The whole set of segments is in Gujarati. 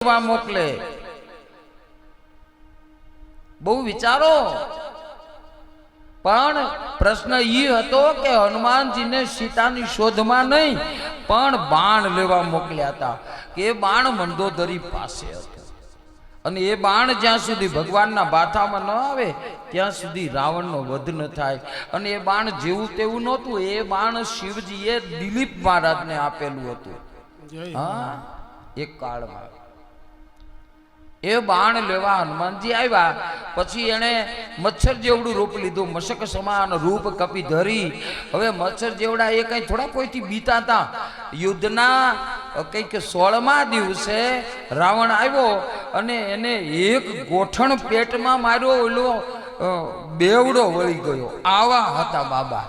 મોકલે બહુ વિચારો પણ પ્રશ્ન ઈ હતો કે હનુમાનજીને સીતાની શોધમાં નહીં પણ બાણ લેવા મોકલ્યા હતા કે એ બાણ મંદોદરી પાસે હતો અને એ બાણ જ્યાં સુધી ભગવાનના બાથામાં ન આવે ત્યાં સુધી રાવણનો વધ ન થાય અને એ બાણ જેવું તેવું નહોતું એ બાણ શિવજીએ દિલીપ મહારાજને આપેલું હતું હા એક કાળમાં એ બાણ લેવા હનુમાનજી આવ્યા પછી એને મચ્છર જેવડું રૂપ લીધું મશક સમાન રૂપ કપી ધરી હવે મચ્છર જેવડા એ કઈ થોડા કોઈથી બીતા હતા યુદ્ધના કંઈક 16મા દિવસે રાવણ આવ્યો અને એને એક ગોઠણ પેટમાં માર્યો ઓલો બેવડો વળી ગયો આવા હતા બાબા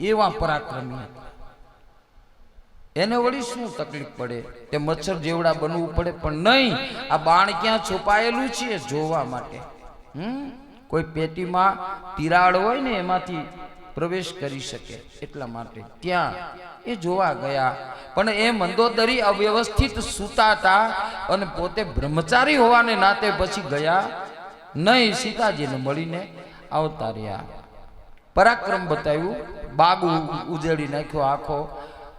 એવા પરાક્રમી હતા એને વળી શું તકલીફ પડે કે મચ્છર જેવડા બનવું પડે પણ નહીં આ બાણ ક્યાં છુપાયેલું છે જોવા માટે કોઈ પેટીમાં તિરાડ હોય ને એમાંથી પ્રવેશ કરી શકે એટલા માટે ત્યાં એ જોવા ગયા પણ એ મંદોદરી અવ્યવસ્થિત સૂતા હતા અને પોતે બ્રહ્મચારી હોવાને નાતે પછી ગયા નહીં સીતાજીને મળીને આવતા રહ્યા પરાક્રમ બતાવ્યું બાગ ઉજેડી નાખ્યો આખો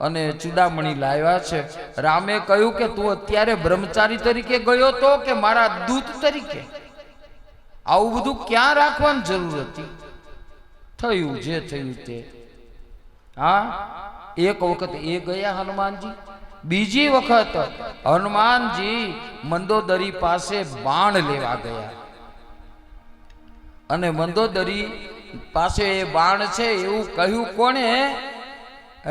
અને ચૂડામણી લાવ્યા છે રામે કહ્યું કે તું અત્યારે બ્રહ્મચારી તરીકે ગયો તો કે મારા દૂત તરીકે આવું બધું ક્યાં રાખવાની જરૂર હતી થયું જે થયું તે હા એક વખત એ ગયા હનુમાનજી બીજી વખત હનુમાનજી મંદોદરી પાસે બાણ લેવા ગયા અને મંદોદરી પાસે એ બાણ છે એવું કહ્યું કોણે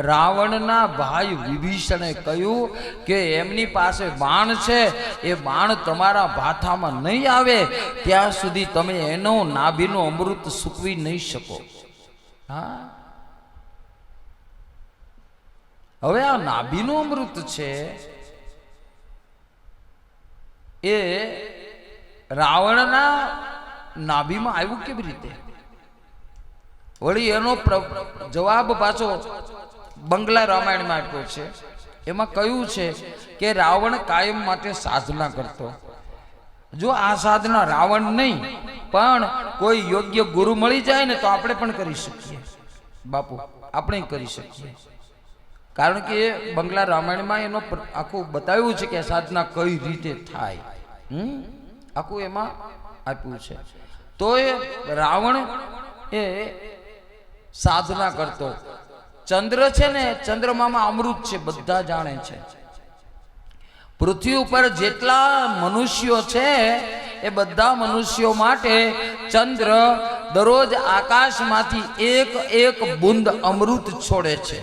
રાવણના ભાઈ વિભીષણે કહ્યું કે એમની પાસે બાણ છે એ બાણ તમારા ભાથામાં નહીં આવે ત્યાં સુધી તમે એનો નાભીનો અમૃત સૂકવી નહીં શકો હા હવે આ નાભીનું અમૃત છે એ રાવણના નાભીમાં આવ્યું કેવી રીતે વળી એનો જવાબ પાછો બંગલા રામાયણમાં આપ્યો છે એમાં કહ્યું છે કે રાવણ કાયમ માટે સાધના કરતો જો આ સાધના રાવણ નહીં પણ કોઈ યોગ્ય ગુરુ મળી જાય ને તો આપણે પણ કરી શકીએ બાપુ આપણે કરી શકીએ કારણ કે બંગલા રામાયણમાં એનો આખું બતાવ્યું છે કે સાધના કઈ રીતે થાય આખું એમાં આપ્યું છે તો એ રાવણ એ સાધના કરતો ચંદ્ર છે ને ચંદ્રમામાં અમૃત છે બધા જાણે છે પૃથ્વી ઉપર જેટલા મનુષ્યો છે એ બધા મનુષ્યો માટે ચંદ્ર દરરોજ આકાશમાંથી એક એક બુંદ અમૃત છોડે છે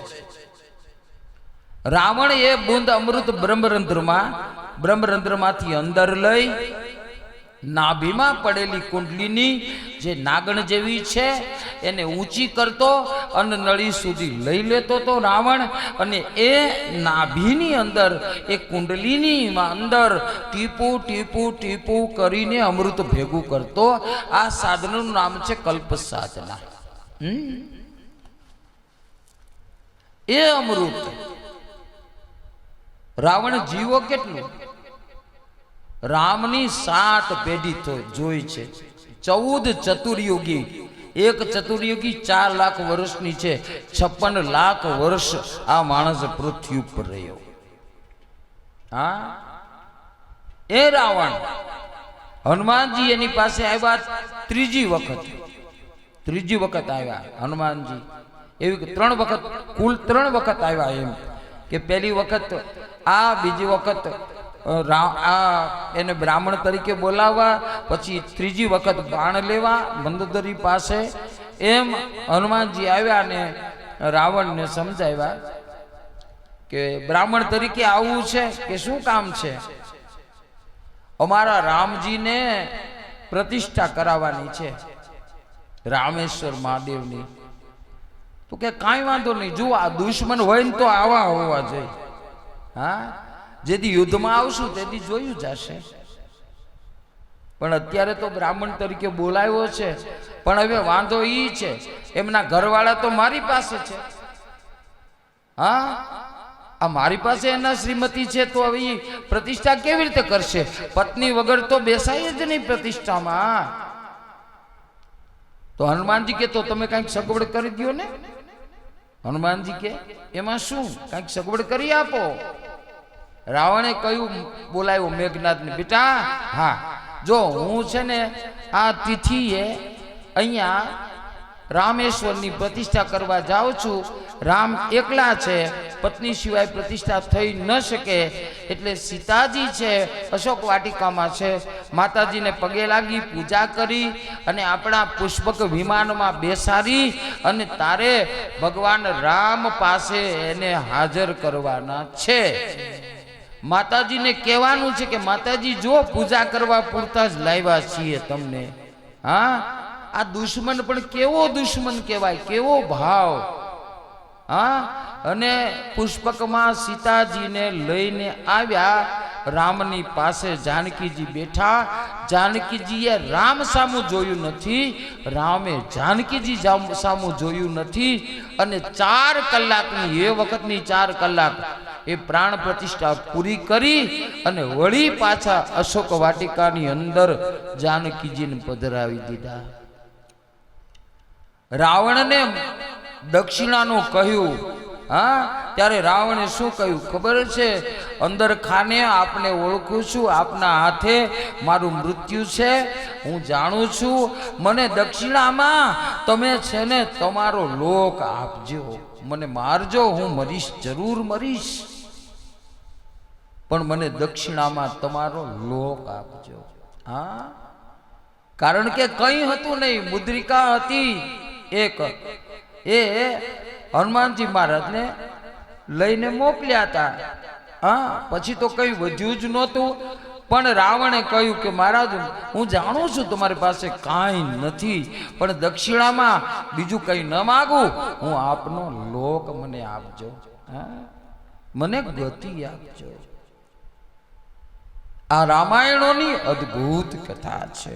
રાવણ એ બુંદ અમૃત બ્રહ્મરંધ્રમાંથી અંદર લઈ નાભીમાં પડેલી કુંડલીની જે નાગણ જેવી છે એને ઊંચી કરતો અને નળી સુધી લઈ લેતો તો રાવણ અને એ નાભીની અંદર એ કુંડલીની અંદર ટીપું ટીપું ટીપું કરીને અમૃત ભેગું કરતો આ સાધનનું નામ છે કલ્પ સાધના એ અમૃત રાવણ જીવો કેટલું રામની 7 પેઢી જોઈ છે 14 ચતુર્યુગી એક ચતુર્યુગી 4 લાખ વર્ષની છે 56 લાખ વર્ષ આ માણસ પૃથ્વી ઉપર રહ્યો હા એ રાવણ હનુમાનજી એની પાસે આવ્યા ત્રીજી વખત આવ્યા હનુમાનજી એવી 3 વખત કુલ 3 વખત આવ્યા એમ કે પહેલી વખત આ બીજી વખત એને બ્રાહ્મણ તરીકે બોલાવવા પછી ત્રીજી વખત બાણ લેવા મંદોદરી પાસે એમ હનુમાનજી આવ્યા ને રાવણને સમજાવ્યા કે બ્રાહ્મણ તરીકે આવવું છે કે શું કામ છે અમારા રામજીને પ્રતિષ્ઠા કરાવવાની છે રામેશ્વર મહાદેવની તો કે કાંઈ વાંધો નહીં જો આ દુશ્મન હોય ને તો આવા હોવા જોઈએ હા જેથી યુદ્ધમાં આવશું તેથી જોયું જશે પણ અત્યારે તો બ્રાહ્મણ તરીકે બોલાવ્યો છે પણ હવે વાંધો ઈ છે એમના ઘરવાળા તો મારી પાસે છે હા આ મારી પાસે એના શ્રીમતી છે તો હવે ઈ પ્રતિષ્ઠા કેવી રીતે કરશે? પત્ની વગર તો બેસાય જ નહીં પ્રતિષ્ઠામાં. તો હનુમાનજી કે તો તમે કંઈક સગવડ કરી દો ને. હનુમાનજી કે એમાં શું, કંઈક સગવડ કરી આપો. રાવણે કહ્યું, બોલાયો મેઘનાથને, બેટા હા જો હું છે ને આ તિથિએ અહીંયા રામેશ્વરની પ્રતિષ્ઠા કરવા જાઉં છું. રામ એકલા છે, પત્ની સિવાય પ્રતિષ્ઠા થઈ ન શકે, એટલે સીતાજી છે અશોક વાટિકામાં છે. માતાજીને પગે લાગી પૂજા કરી અને આપણા પુષ્પક વિમાનમાં બેસાડી અને તારે ભગવાન રામ પાસે એને હાજર કરવાના છે. માતાજીને કહેવાનું છે કે માતાજી જો પૂજા કરવા પૂરતા જ લાવ્યા છીએ તમને. હા, આ દુશ્મન પણ કેવો દુશ્મન કહેવાય, કેવો ભાવ. હા, અને પુષ્પકમાં સીતાજીને લઈને આવ્યા. રામની પાસે જાનકીજી બેઠા. જાનકીજીએ રામ સામું જોયું નથી, રામે જાનકીજી સામું જોયું નથી. અને 4 કલાકની એ વખતની 4 કલાક એ પ્રાણ પ્રતિષ્ઠા પૂરી કરી અને વળી પાછા અશોક વાટિકાની અંદર જાનકીજીને પધરાવી દીધા. રાવણને દક્ષિણાનું કહ્યું. હા, ત્યારે રાવણે શું કહ્યું ખબર છે? અંદર ખાને આપને ઓળખું છું, આપના હાથે મારું મૃત્યુ છે, હું જાણું છું. મને દક્ષિણામાં તમે છે ને તમારો લોક આપજો. મને મારજો, હું મરીશ, જરૂર મરીશ, પણ મને દક્ષિણામાં તમારો લોક આપજો. હા, કારણ કે કંઈ હતું નહીં, મુદ્રિકા હતી એક, એ હનુમાનજી મહારાજને લઈને મોકલ્યા હતા. હા, પછી તો કઈ વધ્યું જ નહોતું. પણ રાવણે કહ્યું કે મહારાજ હું જાણું છું તમારી પાસે કાંઈ નથી, પણ દક્ષિણામાં બીજું કંઈ ન માગું, હું આપનો લોક મને આપજો. હા, મને ગતિ આપજો. આ રામાયણોની અદ્ભુત કથા છે,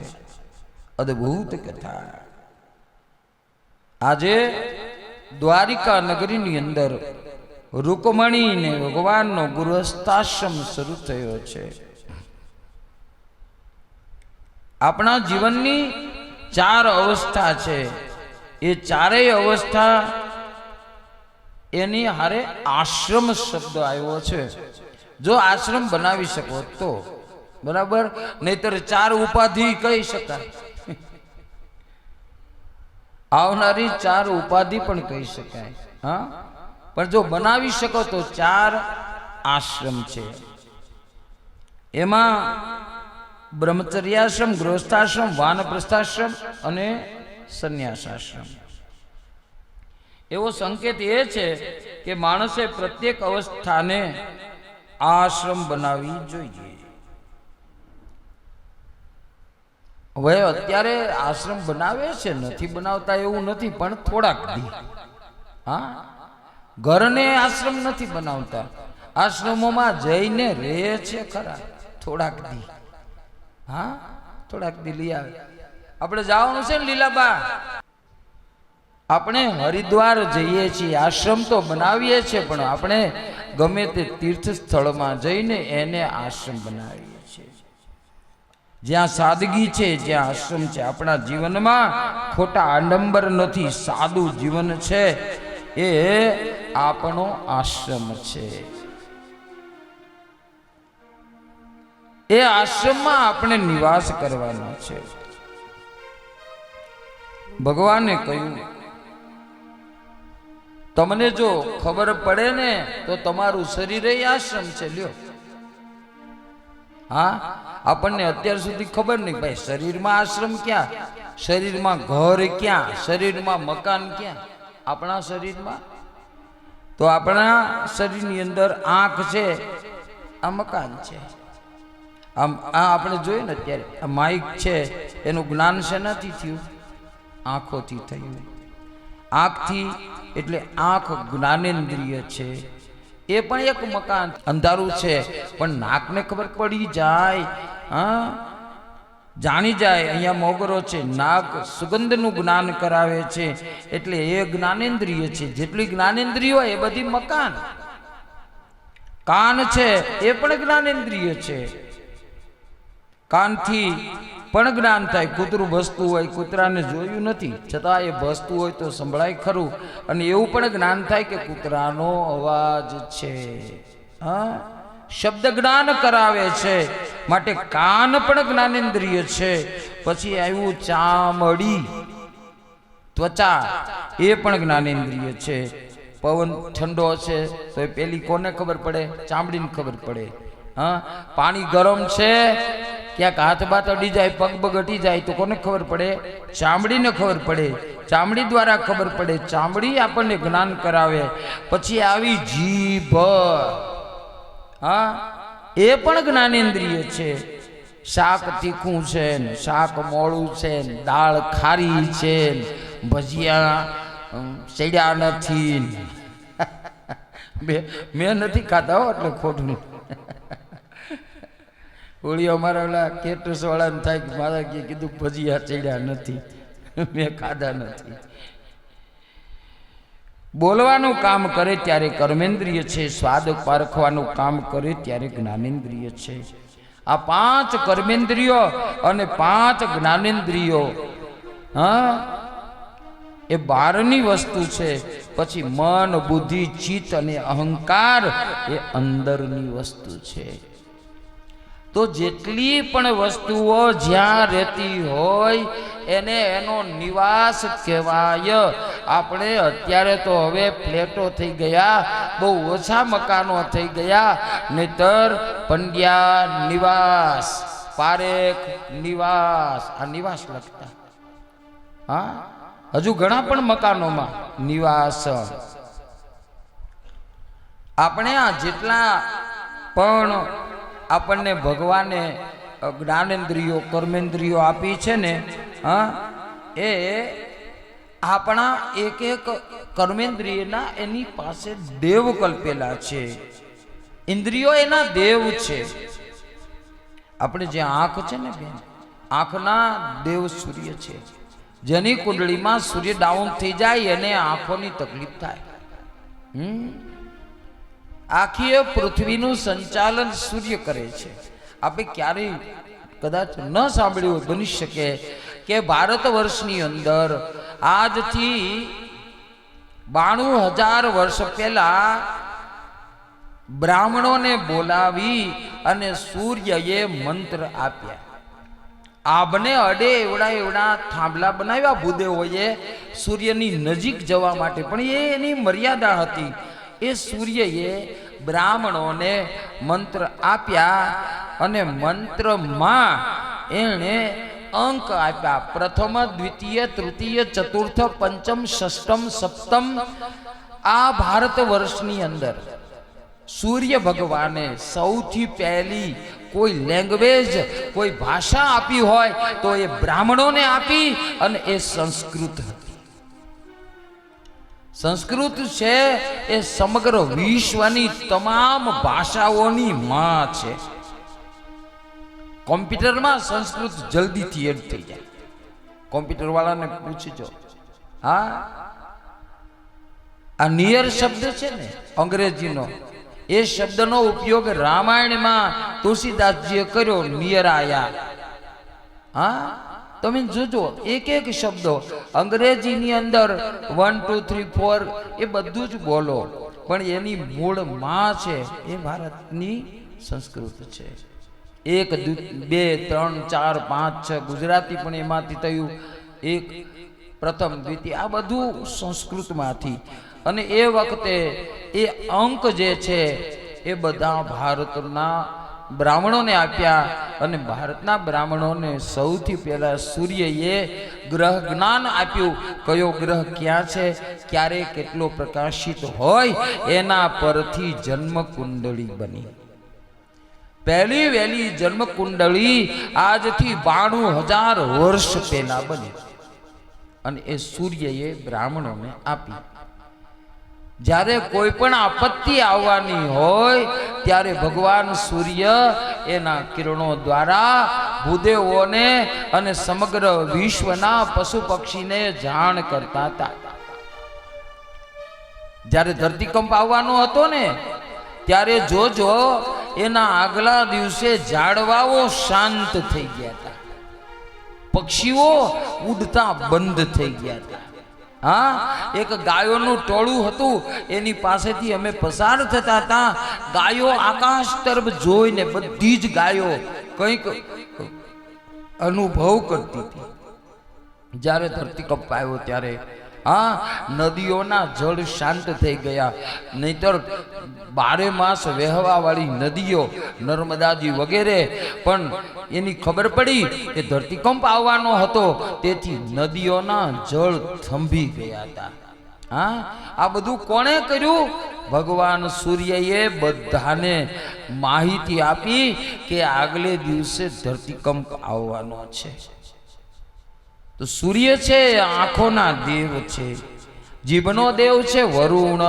અદ્ભુત કથા. આજે દ્વારિકા નગરીની અંદર રૂકમણીને ભગવાનનો ગૃહસ્થાશ્રમ શરૂ થયો છે. આપણા જીવનની 4 અવસ્થા છે. એ 4 અવસ્થા એની હારે આશ્રમ શબ્દ આવ્યો છે. જો આશ્રમ બનાવી શકો તો બરાબર, નહીતર 4 ઉપાધિ કહી શકાય. આવનારી 4 ઉપાધિ પણ કહી શકાય. હા, પણ જો બનાવી શકો તો 4 આશ્રમ છે. એમાં બ્રહ્મચર્યાશ્રમ, ગૃહસ્થાશ્રમ, વાનપ્રસ્થાશ્રમ અને સંન્યાસાશ્રમ. એવો સંકેત એ છે કે માણસે પ્રત્યેક અવસ્થાને આશ્રમ બનાવવી જોઈએ. હવે અત્યારે આશ્રમ બનાવે છે, નથી બનાવતા એવું નથી, પણ થોડાક દી. હા, ઘરને આશ્રમ નથી બનાવતા, આશ્રમોમાં જઈને રહે છે ખરા થોડાક દી. હા, થોડાક દી લઈ આવે. આપણે જવાનું છે ને લીલાબા, આપણે હરિદ્વાર જઈએ છીએ, આશ્રમ તો બનાવીએ છીએ, પણ આપણે ગમે તે તીર્થ સ્થળમાં જઈને એને આશ્રમ બનાવીએ છીએ. જ્યાં સાદગી છે, જ્યાં આશ્રમ છે. આપણા જીવનમાં ખોટા આડંબર નથી, સાદું જીવન છે, એ આપણો આશ્રમ છે. એ આશ્રમમાં આપણે નિવાસ કરવાનો છે. ભગવાને કહ્યું, તમને જો ખબર પડે ને તો તમારું શરીર એ આશ્રમ છે. લ્યો, હા, આપણને અત્યાર સુધી ખબર નહીં ભાઈ, શરીરમાં આશ્રમ ક્યાં, શરીરમાં ઘર ક્યાં, શરીરમાં મકાન ક્યાં? આપણા શરીરમાં તો આપણા શરીરની અંદર આંખ છે, આ મકાન છે. આમ આ આપણે જોઈએ ને અત્યારે આ માઇક છે, એનું જ્ઞાન શેનાથી થયું? આંખોથી થયું. આંખથી એટલે આંખ જ્ઞાનેન્દ્રિય છે, એ પણ એક મકાન. અંધારું છે પણ નાકને ખબર પડી જાય, હા, જાણી જાય અહીંયા મોગરો છે, નાક સુગંધનું જ્ઞાન કરાવે છે, એટલે એ જ્ઞાનેન્દ્રિય છે. જેટલી જ્ઞાનેન્દ્રિય હોય એ બધી મકાન. કાન છે એ પણ જ્ઞાનેન્દ્રિય છે. કાનથી પણ જ્ઞાન થાય. કૂતરું ભસતું હોય, કૂતરાને જોયું નથી છતાં એ ભસતું હોય તો સંભળાય ખરું, અને એવું પણ જ્ઞાન થાય કે કૂતરાનો અવાજ છે. હા, શબ્દ જ્ઞાન કરાવે છે, માટે કાન પણ જ્ઞાનેન્દ્રિય છે. પછી આવ્યું ચામડી, ત્વચા, એ પણ જ્ઞાનેન્દ્રિય છે. પવન ઠંડો છે તો એ પેલી કોને ખબર પડે? ચામડીને ખબર પડે. હા, પાણી ગરમ છે, ક્યાંક હાથ બાથ અડી જાય, પગ પગ અટી જાય તો કોને ખબર પડે? ચામડીને ખબર પડે. ચામડી દ્વારા ખબર પડે. ચામડી આપણને જ્ઞાન કરાવે. પછી આવી જીભ, હા, એ પણ જ્ઞાનેન્દ્રિય છે. શાક તીખું છે ને શાક મોળું છે ને દાળ ખારી છે ને ભજીયા ચડ્યા નથી. મેં નથી ખાતા હો, એટલે ખોટું. ઓળી અમારા ઓલા કેટરસ વાળાને થાય કે મારા કીધું ભજીયા ચડ્યા નથી, મેં ખાધા નથી. બોલવાનું કામ કરે ત્યારે કર્મેન્દ્રિય છે. સ્વાદ પારખવાનું કામ કરે ત્યારે જ્ઞાનેન્દ્રિય છે. આ 5 કર્મેન્દ્રિયો અને 5 જ્ઞાનેન્દ્રિયો, હા, એ બહારની વસ્તુ છે. પછી મન, બુદ્ધિ, ચિત્ત અને અહંકાર એ અંદરની વસ્તુ છે. તો જેટલી પણ વસ્તુઓ જ્યાં રહેતી હોય એને એનો નિવાસ કહેવાય. આપણે અત્યારે તો હવે ફ્લેટો થઈ ગયા, બહુ ઓછા મકાનો થઈ ગયા, નહીતર પંડ્યા નિવાસ, પારેખ નિવાસ, આ નિવાસ લખતા. હા, હજુ ઘણા પણ મકાનોમાં નિવાસ. આપણે આ જેટલા પણ આપણને ભગવાને જ્ઞાનેન્દ્રિયો, કર્મેન્દ્રિયો આપી છે ને, હા, એ આપણા એક એક કર્મેન્દ્રિયના એની પાસે દેવ કલ્પેલા છે. ઇન્દ્રિયો એના દેવ છે. આપણે જે આંખ છે ને બેન, આંખના દેવ સૂર્ય છે. જેની કુંડળીમાં સૂર્ય ડાઉન થઈ જાય એને આંખોની તકલીફ થાય. આખી પૃથ્વીનું સંચાલન સૂર્ય કરે છે. આપણે ક્યારેય કદાચ ન સાંભળ્યું બની શકે કે ભારત વર્ષની અંદર આજથી 92,000 વર્ષ પહેલા બ્રાહ્મણોને બોલાવી અને સૂર્યએ મંત્ર આપ્યા. આભને અડે એવડા એવડા થાંભલા બનાવ્યા ભૂદેવોએ સૂર્યની નજીક જવા માટે, પણ એની મર્યાદા હતી. એ સૂર્યએ બ્રાહ્મણોને મંત્ર આપ્યા અને મંત્રમાં એણે અંક આપ્યા. પ્રથમ, દ્વિતીય, તૃતીય, ચતુર્થ, પંચમ, ષષ્ઠમ, સપ્તમ. આ ભારત વર્ષની અંદર સૂર્ય ભગવાને સૌથી પહેલી કોઈ લેંગ્વેજ, કોઈ ભાષા આપી હોય તો એ બ્રાહ્મણોને આપી, અને એ સંસ્કૃત હતી. સંસ્કૃત છે એ સમગ્ર વિશ્વની તમામ ભાષાઓની માં છે. કોમ્પ્યુટરમાં સંસ્કૃત જલ્દીથી એડ થઈ જાય. કોમ્પ્યુટર વાળાને પૂછજો. હા, આ નિયર શબ્દ છે ને અંગ્રેજીનો, એ શબ્દનો ઉપયોગ રામાયણમાં તુલસીદાસજીએ કર્યો, નિયર આયા. હા, તમે જોજો એક એક શબ્દો અંગ્રેજીની અંદર 1 2 3 4 એ બધું જ બોલો, પણ એની મૂળ માં છે એ ભારતની સંસ્કૃત છે. 1 2 3 4 5 6 ગુજરાતી પણ એમાંથી થયું. એક પ્રથમ, દ્વિતીય, આ બધું સંસ્કૃતમાંથી. અને એ વખતે એ અંક જે છે એ બધા ભારતના બ્રાહ્મણોને આપ્યા. અને ભારતના બ્રાહ્મણોને સૌથી પહેલા સૂર્યએ ગ્રહ જ્ઞાન આપ્યું. કયો ગ્રહ ક્યાં છે, ક્યારે કેટલો પ્રકાશિત હોય, એના પરથી જન્મ કુંડળી બની. પહેલી વહેલી જન્મ કુંડળી આજથી 92,000 વર્ષ પહેલા બની, અને એ સૂર્યએ બ્રાહ્મણોને આપી. જ્યારે કોઈ પણ આપત્તિ આવવાની હોય ત્યારે ભગવાન સૂર્ય એના કિરણો દ્વારા ભૂદેવોને અને સમગ્ર વિશ્વના પશુ પક્ષીને જાણ કરતા હતા. જ્યારે ધરતીકંપ આવવાનો હતો ને ત્યારે જોજો એના આગલા દિવસે ઝાડવાઓ શાંત થઈ ગયા હતા, પક્ષીઓ ઉડતા બંધ થઈ ગયા હતા. હા, એક ગાયોનું ટોળું હતું, એની પાસેથી અમે પસાર થતા હતા. ગાયો આકાશ તરફ જોઈને બધી જ ગાયો કંઈક અનુભવ કરતી હતી. જ્યારે ધરતીકંપ આવ્યો ત્યારે હા, નદીઓના જળ શાંત થઈ ગયા. નહીતર 12 માસ વહેવા વાળી નદીઓ, નર્મદાજી વગેરે, પણ એની ખબર પડી કે ધરતીકંપ આવવાનો હતો, તેથી નદીઓના જળ થંભી ગયા હતા. હા, આ બધું કોણે કર્યું? ભગવાન સૂર્યએ બધાને માહિતી આપી કે આગલે દિવસે ધરતીકંપ આવવાનો છે. તો સૂર્ય છે આંખોના દેવ છે, જીભનો દેવ છે વરુણ.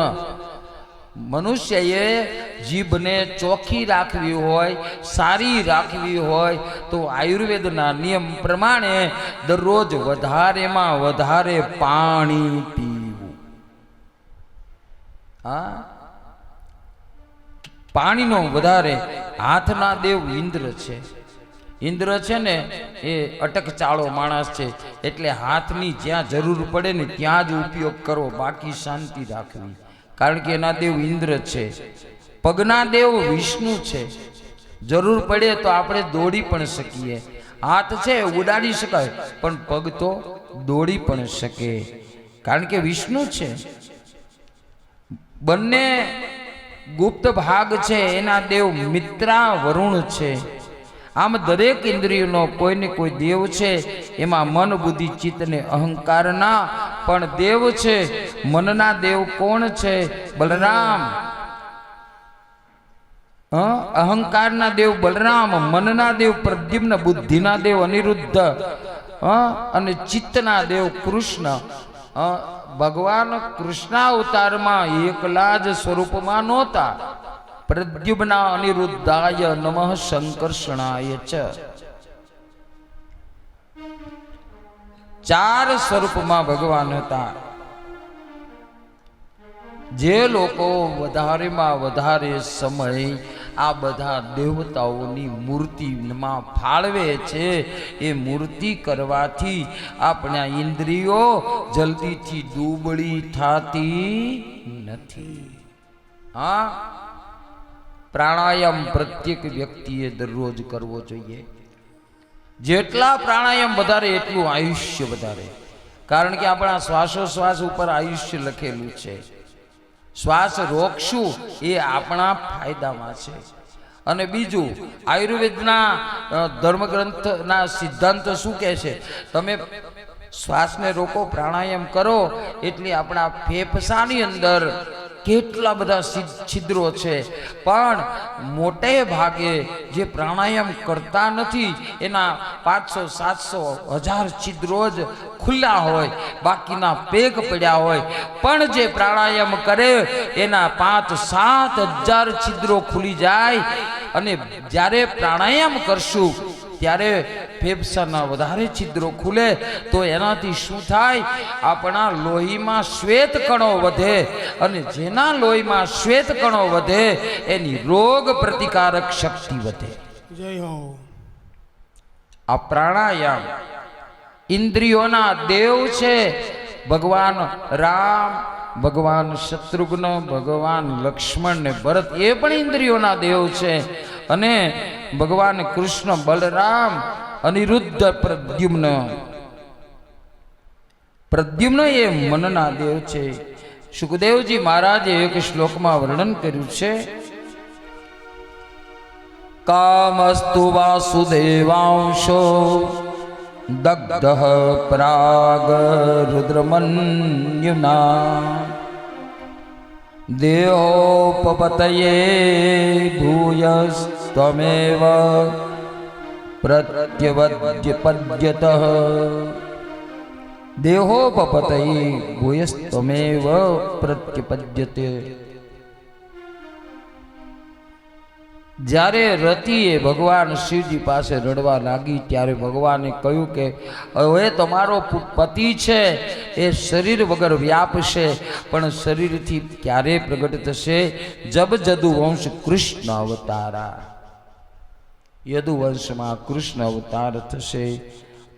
મનુષ્યએ જીભને ચોખ્ખી રાખવી હોય, સારી રાખવી હોય તો આયુર્વેદના નિયમ પ્રમાણે દરરોજ વધારેમાં વધારે પાણી પીવું. હા, પાણીનો વધારે. હાથના દેવ ઇન્દ્ર છે. ઇન્દ્ર છે ને એ અટક ચાળો માણસ છે, એટલે હાથની જ્યાં જરૂર પડે ને ત્યાં જ ઉપયોગ કરો, બાકી શાંતિ રાખવી, કારણ કે એના દેવ ઇન્દ્ર છે. પગના દેવ વિષ્ણુ છે. જરૂર પડે તો આપણે દોડી પણ શકીએ. હાથ છે ઉડાડી શકાય, પણ પગ તો દોડી પણ શકે, કારણ કે વિષ્ણુ છે. બંને ગુપ્ત ભાગ છે, એના દેવ મિત્રા વરુણ છે. આમ દરેક ઇન્દ્રિયનો કોઈને કોઈ દેવ છે. એમાં મન, બુદ્ધિ, ચિત્ત ને અહંકારના પણ દેવ છે. મનના દેવ કોણ છે? બલરામ. અહંકારના દેવ બલરામ, મનના દેવ પ્રદ્યુમ્ન, બુદ્ધિના દેવ અનિરુદ્ધ અને ચિત્તના દેવ કૃષ્ણ. ભગવાન કૃષ્ણ અવતારમાં એકલા જ સ્વરૂપમાં નહોતા. પ્રદ્યુમ્ના અનિરુદ્ધાય નમઃ સંકર્ષણાય ચ. 4 સ્વરૂપમાં ભગવાન હતા. જે લોકો વધારેમાં વધારે સમય આ બધા દેવતાઓની મૂર્તિમાં ફાળવે છે, એ મૂર્તિ કરવાથી આપણા ઇન્દ્રિયો જલ્દીથી દુબળી થતી નથી. હા, પ્રાણાયામ પ્રત્યેક વ્યક્તિએ દરરોજ કરવો જોઈએ. જેટલા પ્રાણાયામ વધારે એટલું આયુષ્ય વધારે, કારણ કે આપણા શ્વાસોશ્વાસ ઉપર આયુષ્ય લખેલું છે. શ્વાસ રોકશું એ આપણા ફાયદામાં છે. અને બીજું, આયુર્વેદના ધર્મગ્રંથના સિદ્ધાંતો શું કહે છે? તમે શ્વાસને રોકો, પ્રાણાયામ કરો, એટલે આપણા ફેફસાની અંદર કેટલા બધા છિદ્રો છે, પણ મોટે ભાગે જે પ્રાણાયામ કરતા નથી એના 500, 700, 1000 છિદ્રો જ ખુલ્લા હોય, બાકીના પેક પડ્યા હોય. પણ જે પ્રાણાયામ કરે એના 5-7 હજાર છિદ્રો ખુલી જાય. અને જ્યારે પ્રાણાયામ કરશું ત્યારે ફેફસાના વધારે છિદ્રો ખુલે, તો એનાથી શું થાય? આપણા લોહીમાં શ્વેત કણો વધે, અને જેના લોહીમાં શ્વેત કણો વધે એની રોગ પ્રતિકારક શક્તિ વધે. જય હો. આ પ્રાણાયામ ઇન્દ્રિયોના દેવ છે. ભગવાન રામ, ભગવાન શત્રુઘ્ન, ભગવાન લક્ષ્મણ ને ભરત, એ પણ ઇન્દ્રિયોના દેવ છે. અને ભગવાન કૃષ્ણ, બલરામ, અનિરુદ્ધ, પ્રદ્યુમ્ન. પ્રદ્યુમ્ન એ મનના દેવ છે. સુખદેવજી મહારાજે એક શ્લોકમાં વર્ણન કર્યું છે, કામસ્તુ વાસુદેવાંશો દગ્ધ પ્રાગ રુદ્રમન્યુના દેહોપપતયે ભૂયસ્ત્વમેવ પ્રત્યવદ્યપદ્યતઃ. દેહોપપતયે ભૂયસ્ત્વમેવ પ્રત્યપદ્યતે. જ્યારે રતિએ ભગવાન શિવજી પાસે રડવા લાગી ત્યારે ભગવાને કહ્યું કે હવે તમારો પતિ છે એ શરીર વગર વ્યાપશે, પણ શરીરથી ક્યારે પ્રગટ થશે? જબ જદુવંશ કૃષ્ણ અવતારા, યદુવંશમાં કૃષ્ણ અવતાર થશે.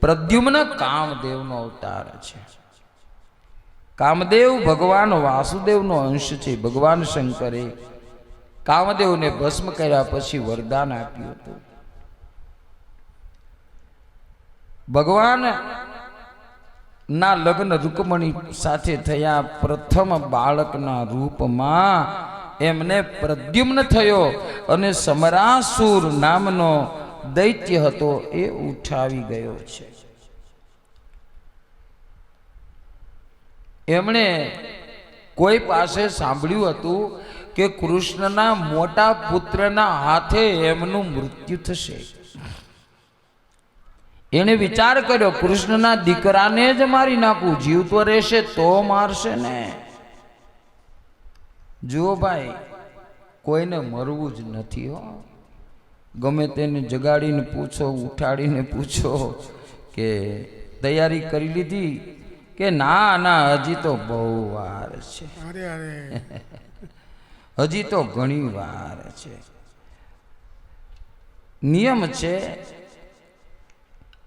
પ્રદ્યુમ્ન કામદેવનો અવતાર છે. કામદેવ ભગવાન વાસુદેવનો અંશ છે. ભગવાન શંકરે કામદેવને ભસ્મ કર્યા પછી વરદાન આપ્યું હતું. ભગવાન ના લગ્ન રૂકમણી સાથે થયા. પ્રથમ બાળકના રૂપમાં એમને પ્રદ્યુમ્ન થયો અને સમરાસુર નામનો દૈત્ય હતો એ ઉઠાવી ગયો છે. એમણે કોઈ પાસે સાંભળ્યું હતું કે કૃષ્ણના મોટા પુત્રના હાથે એમનું મૃત્યુ થશે. એને વિચાર કર્યો કૃષ્ણના દીકરાને જ મારી નાખું, જીવતો રહેશે તો મારશે ને. જુઓ ભાઈ, કોઈને મરવું જ નથી હો. ગમે તેને જગાડીને પૂછો, ઉઠાડીને પૂછો કે તૈયારી કરી લીધી કે ના ના હજી તો બહુ વાર છે, હજી તો ઘણી વાર છે. નિયમ છે,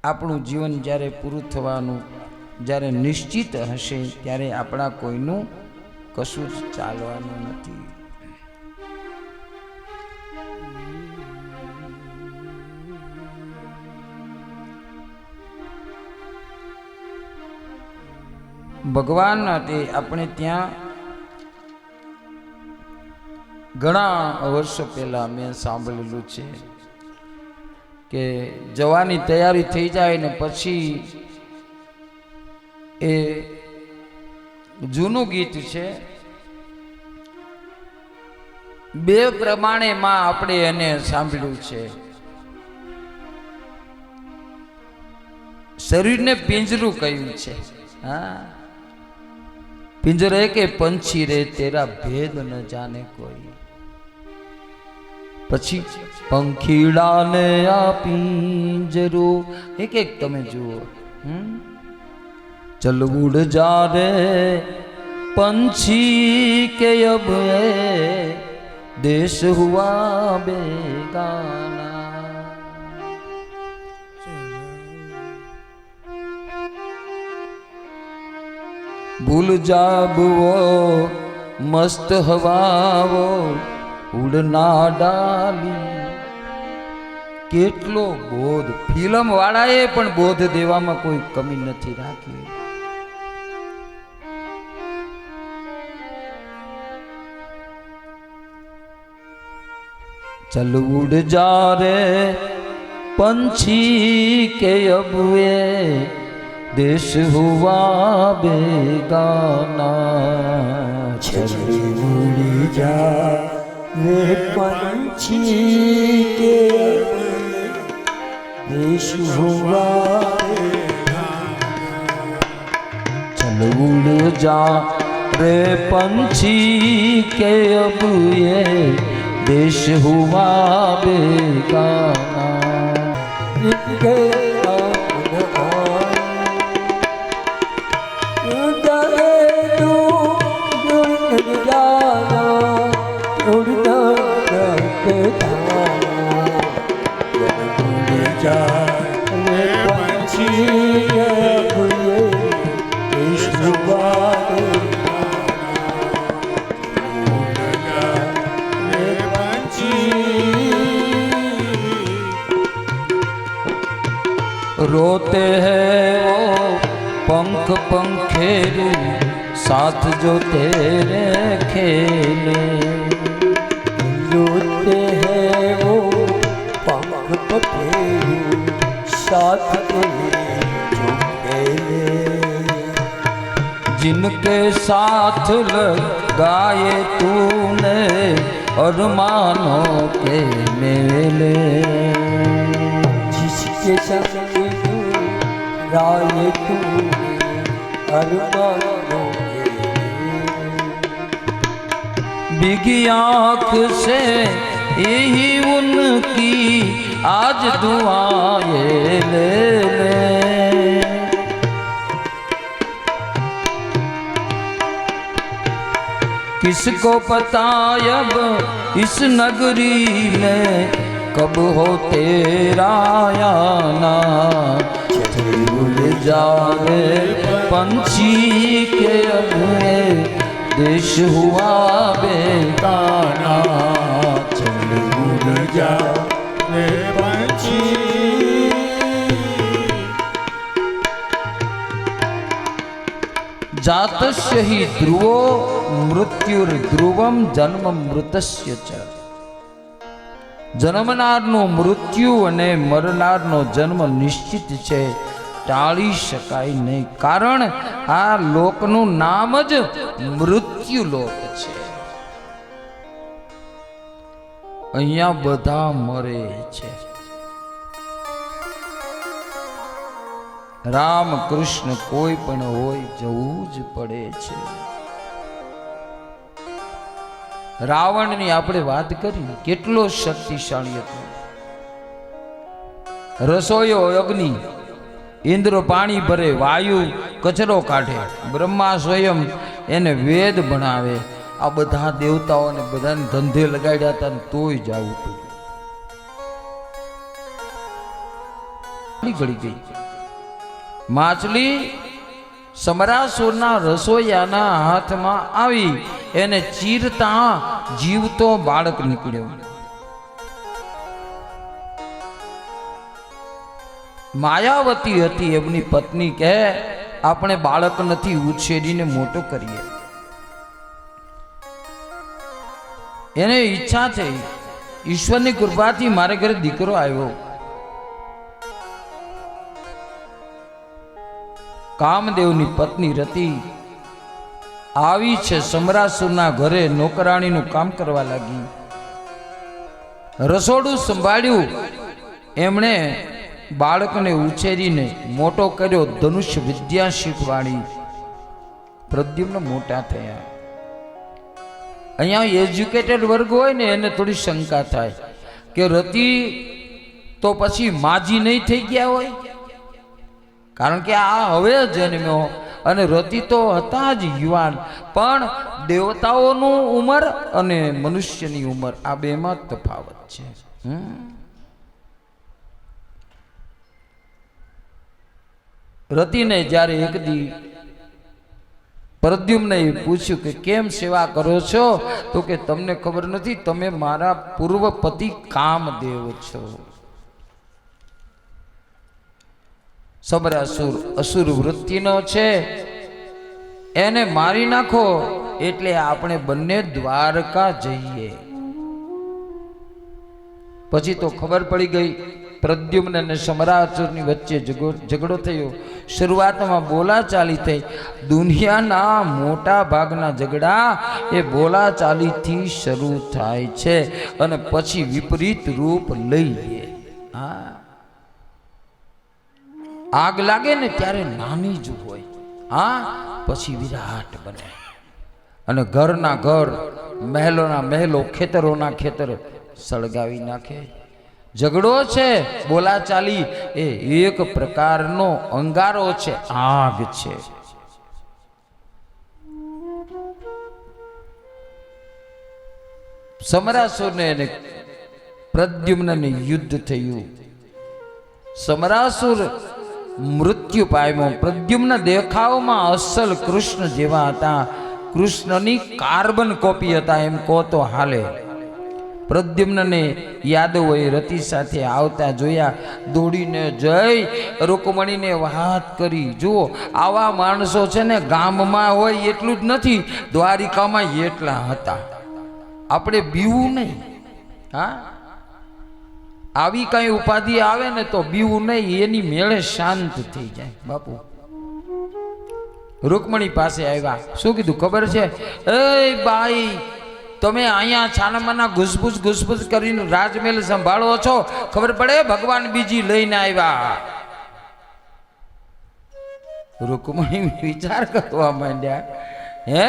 આપણું જીવન જ્યારે પૂરું થવાનું, જ્યારે નિશ્ચિત હશે ત્યારે આપણા કોઈનું કશું જ ચાલવાનું નથી. ભગવાન આપણે ત્યાં ઘણા વર્ષો પહેલા મેં સાંભળેલું છે કે જવાની તૈયારી થઈ જાય ને પછી એ જૂનું ગીત છે, બે પ્રમાણેમાં આપણે એને સાંભળ્યું છે. શરીરને પિંજરું કહ્યું છે. હા, પિંજરે કે પંછી રે તેરા ભેદ ન જાને કોઈ. પછી પંખીડાને આ પિંજરો, એક એક તમે જુઓ. ચલ ઉડ જા રે पंछी के अब देश हुआ बेगाना। भूल जाब वो मस्त हवा वो उड़ना डाली। કેટલો બોધ ફિલ્મ વાળાએ પણ બોધ દેવામાં કોઈ કમી નથી રાખી. चल उड़ जा रे पंछी के अब ये देश हुआ बेगाना। चल उड़ जा रे पंछी के देश हुआ बेगाना। चल उड़ जा रे पंछी के अब ये देश हुआ बेगाना। इनके रोते हैं वो पंख पंखेरु साथ जो तेरे खेले। रोते हैं वो पंख पंखेरु साथ तेरे जो खेले। जिनके साथ लगाए तूने अरमानों के मेले। जिसके संग राय तूने अरमानों के। बिगी आँख से यही उनकी आज दुआएं ले ले। किसको पता अब इस नगरी में कब हो तेरा आना, भूल जावे पंछी के अब देश हुआ बेगाना, चल भूल जा रे पंछी। जातस्य हि ध्रुवो मृत्युर्ध्रुवम जन्म मृतस्य च। જન્મનારનો મૃત્યુ અને મરનારનો જન્મ નિશ્ચિત છે, ટાળી શકાય નહીં, કારણ આ લોકનું નામ જ મૃત્યુ લોક છે. અહીંયા બધા મરે છે. રામ કૃષ્ણ કોઈ પણ હોય જવું જ પડે છે. રાવણની આપણે વાત કરી, કેટલો શક્તિશાળી હતો. રસોઈયો અગ્નિ, ઇન્દ્ર પાણી ભરે, વાયુ કચરો કાઢે, બ્રહ્મા સ્વયં એને વેદ ભણાવે. આ બધા દેવતાઓને બધાને ધંધે લગાડ્યા હતા, તોય જવું પડ્યું. ગળી ગઈ માછલી સમરાસુરના રસોઈયાના હાથમાં આવી, એને ચીરતા જીવતો બાળક નીકળ્યો. માયાવતી હતી એમની પત્ની, કે આપણે બાળક નથી, ઉછેરીને મોટો કરીએ. એને ઈચ્છા થઈ, ઈશ્વરની કૃપાથી મારે ઘરે દીકરો આવ્યો. કામદેવની પત્ની રતિ આવી છે સમરાસુરના ઘરે, નોકરાણીનું કામ કરવા લાગી. રસોડું સંભાળ્યું, એમણે બાળકને ઉછેરીને મોટો કર્યો, ધનુષ્ય વિદ્યા શીખવાડી. પ્રદ્યુમ્ન મોટા થયા. અહીંયા એજ્યુકેટેડ વર્ગ હોય ને એને થોડી શંકા થાય કે રતિ તો પછી માજી નહીં થઈ ગયા હોય, કારણ કે આ હવે જન્મ્યો અને રતિ તો હતા જ યુવાન. પણ દેવતાઓનું ઉંમર અને મનુષ્યની ઉંમર આ બેમાં તફાવત છે. રતિને જ્યારે એક દી પ્રદ્યુમ્ને પૂછ્યું કે કેમ સેવા કરો છો, તો કે તમને ખબર નથી, તમે મારા પૂર્વ પતિ કામદેવ છો. સમરાસુર અસુર વૃત્તિનો છે, એને મારી નાખો એટલે આપણે બંને દ્વારકા જઈએ. પછી તો ખબર પડી ગઈ, પ્રદ્યુમ્ન અને સમરાસુરની વચ્ચે ઝઘડો થયો. શરૂઆતમાં બોલાચાલી થઈ. દુનિયાના મોટા ભાગના ઝઘડા એ બોલાચાલીથી શરૂ થાય છે અને પછી વિપરીત રૂપ લઈ લે. હા, આગ લાગે ને ત્યારે નાની જ હોય, હા, પછી વિરાટ બને અને ઘરના ઘર, મહેલોના મહેલો, ખેતરોના ખેતર સળગાવી નાખે. ઝઘડો છે, બોલાચાલી એ એક પ્રકારનો અંગારો છે, આગ છે. સમરાસુરને અને પ્રદ્યુમ્નને યુદ્ધ થયું. સમરાસુર મૃત્યુ પામ્યો. પ્રદ્યુમ્ન દેખાવમાં અસલ કૃષ્ણ જેવા હતા, કૃષ્ણની કાર્બન કોપી હતા એમ કહો તો હાલે. પ્રદ્યુમ્નને યાદવોએ રતિ સાથે આવતા જોયા, દોડીને જઈ રૂકમણીને વાત કરી. જુઓ, આવા માણસો છે ને ગામમાં હોય એટલું જ નથી, દ્વારિકામાં એટલા હતા. આપણે બીવું નહીં. હા, આવી કઈ ઉપાધિ આવે ને તો બીવું નહીં, એની મેળે શાંત થઈ જાય. બાપુ રૂકમણી પાસે આવ્યા, શું કીધું ખબર છે? એ બાઈ, તમે અહીંયા છાનામાના ઘુસપુસ કરીને રાજમહેલ સંભાળો છો, ખબર પડે ભગવાન બીજી લઈને આવ્યા. રૂકમણી વિચાર કરવા માંડ્યા, હે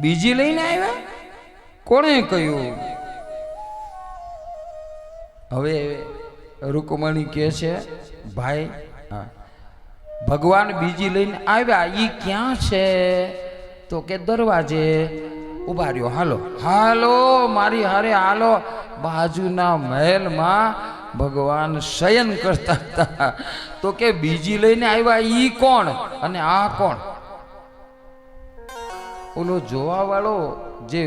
બીજી લઈને આવ્યા? કોણે કહ્યું? હવે રૂકમણી કહે છે ભાઈ હા ભગવાન બીજી લઈને આવ્યા ઈ ક્યાં છે? તો કે દરવાજે ઉભા રહ્યો, હાલો હાલો મારી હારે હાલો. બાજુના મહેલમાં ભગવાન શયન કરતા હતા. તો કે બીજી લઈને આવ્યા ઈ કોણ અને આ કોણ? ઓલો જોવા વાળો જે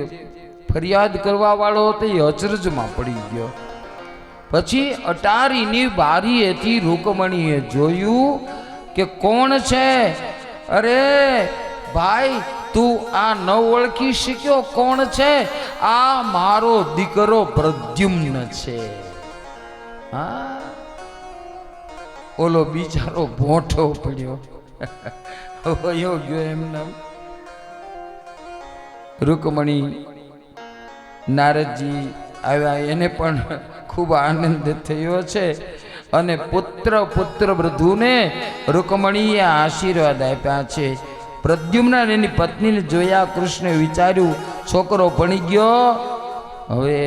ફરિયાદ કરવા વાળો હતો એ અચરજમાં પડી ગયો. પછી અટારીની બારીએથી રૂકમણીએ જોયું કે કોણ છે. અરે ભાઈ તું આ ન ઓળખી શક્યો કોણ છે? આ મારો દીકરો પ્રદ્યુમ્ન છે. હા ઓલો બિચારો ભોંઠો પડ્યો વયો ગયો એમને. રૂકમણી નારદજી આવ્યા, એને પણ ખૂબ આનંદ થયો છે અને પુત્ર વૃદ્ધુને રૂકમણીએ આશીર્વાદ આપ્યા છે. પ્રદ્યુમ્ન એની પત્નીને જોયા કૃષ્ણે વિચાર્યું છોકરો ભણી ગયો, હવે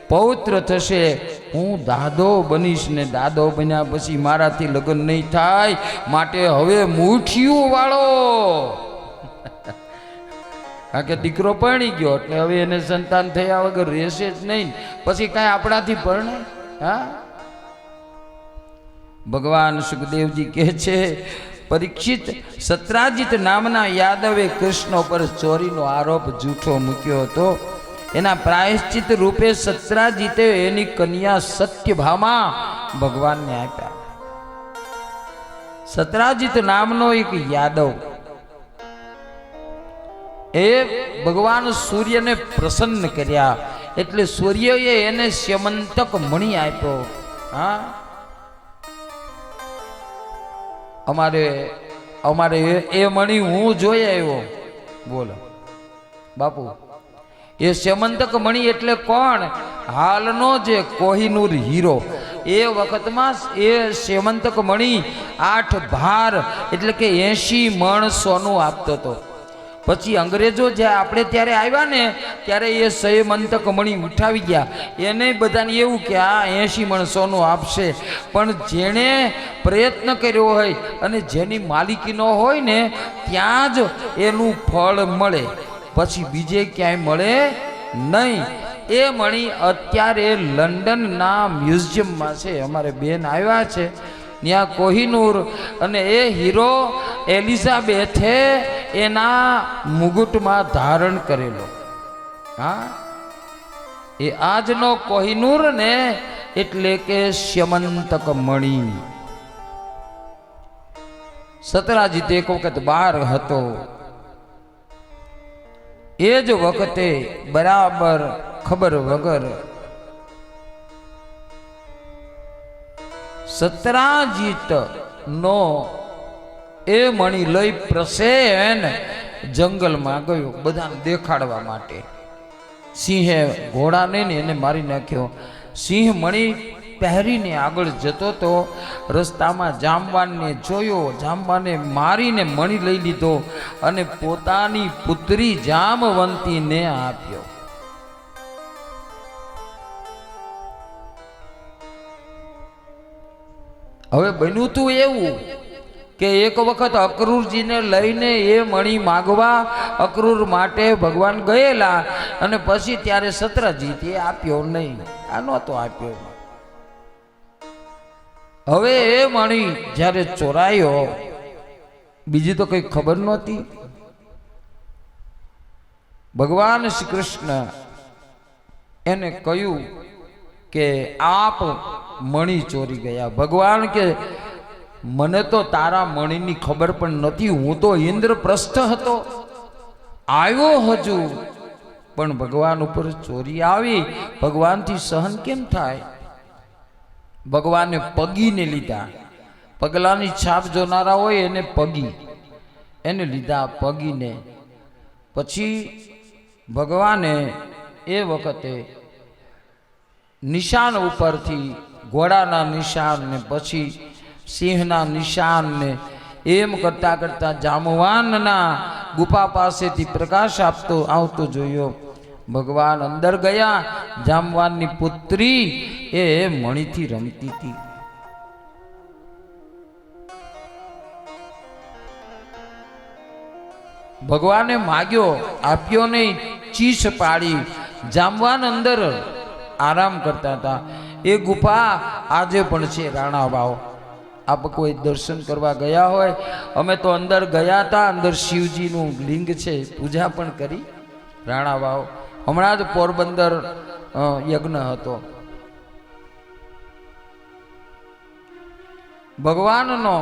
પૌત્ર થશે, હું દાદો બનીશ ને દાદો બન્યા પછી મારાથી લગ્ન નહીં થાય, માટે હવે મુઠિયું વાળો. કારણ કે દીકરો પરણી ગયો એટલે હવે એને સંતાન થયા વગર રહેશે જ નહીં, પછી કાંઈ આપણાથી પરણે? હા ભગવાન સુખદેવજી કહે છે પરીક્ષિત સત્રાજીત નામના યાદવે કૃષ્ણ પર ચોરીનો આરોપ જૂઠો મૂક્યો હતો. એના પ્રાયશ્ચિત રૂપે સત્રાજીતે એની કન્યા સત્યભામા ભગવાનને આપ્યા. સત્રાજીત નામનો એક યાદવ એ ભગવાન સૂર્યને પ્રસન્ન કર્યા એટલે સૂર્યએ એને સ્યમંતક મણિ આપ્યો. હા અમારે એ મણિ હું જોઈ આવ્યો. બોલો બાપુ, એ સ્યમંતક મણિ એટલે કોણ? હાલનો જે કોહિનૂર હીરો. એ વખતમાં એ સ્યમંતક મણિ 8 ભાર એટલે કે 80 મણ સોનું આપતો હતો. પછી અંગ્રેજો જે આપણે ત્યારે આવ્યા ને ત્યારે એ સ્યમંતક મણિ ઉઠાવી ગયા. એને બધાને એવું કે આ 80 મણ સોનું આપશે, પણ જેણે પ્રયત્ન કર્યો હોય અને જેની માલિકી ન હોય ને ત્યાં જ એનું ફળ મળે, પછી બીજે ક્યાંય મળે નહીં. એ મણિ અત્યારે લંડનના મ્યુઝિયમમાં છે. અમારે બેન આવ્યા છે ત્યાં કોહિનૂર, અને એ હીરો એલિઝાબેથે એના મુગુટમાં ધારણ કરેલો. હા એ આજનો કોહિનૂર ને એટલે કે સ્યમંતક મણિ. સતરાજીત એક વખત બહાર હતો. એ જ વખતે બરાબર ખબર વગર સતરાજીત નો એ મણિ લઈ પ્રસેન જંગલમાં ગયો બધાને દેખાડવા માટે. સિંહે ઘોડાને એને મારી નાખ્યો. સિંહ મણિ પહેરીને આગળ જતો તો રસ્તામાં જામવાનને જોયો, જામવાને મારીને મણિ લઈ લીધો અને પોતાની પુત્રી જામવંતીને આપ્યો. હવે બન્યું તું એવું કે એક વખત અક્રૂરજીને લઈને એ મણિ માગવા અક્રૂર માટે ભગવાન ગયેલા, અને પછી ત્યારે સત્રજીતે આપ્યો નહીં, આ નહોતો આપ્યો. હવે એ મણિ જ્યારે ચોરાયો, બીજી તો કઈ ખબર નહોતી. ભગવાન શ્રી કૃષ્ણ એને કહ્યું કે આપ મણિ ચોરી ગયા. ભગવાન કે મને તો તારા મણિની ખબર પણ નથી, હું તો ઇન્દ્રપ્રસ્થ હતો, આવ્યો હજુ, પણ ભગવાન ઉપર ચોરી આવી, ભગવાનથી સહન કેમ થાય? ભગવાને પગીને લીધા. પગલાની છાપ જોનારા હોય એને પગી, એને લીધા પગીને. પછી ભગવાને એ વખતે નિશાન ઉપરથી ઘોડાના નિશાન ને પછી સિંહના નિશાન ને એમ કરતા કરતા જામવાનના ગુફા પાસેથી પ્રકાશ આવતો જોયો. ભગવાન અંદર ગયા. જામવાનની પુત્રી એ મણીથી રમતી હતી. ભગવાને માગ્યો, આપ્યો નહીં, ચીસ પાડી. જામવાન અંદર આરામ કરતા હતા. એ ગુફા આજે પણ છે રાણા વાવ. આપ કોઈ દર્શન કરવા ગયા હોય, અમે તો અંદર ગયા હતા. અંદર શિવજીનું લિંગ છે, પૂજા પણ કરી. રાણા વાવ હમણાં જ પોરબંદર યજ્ઞ હતો. ભગવાનનો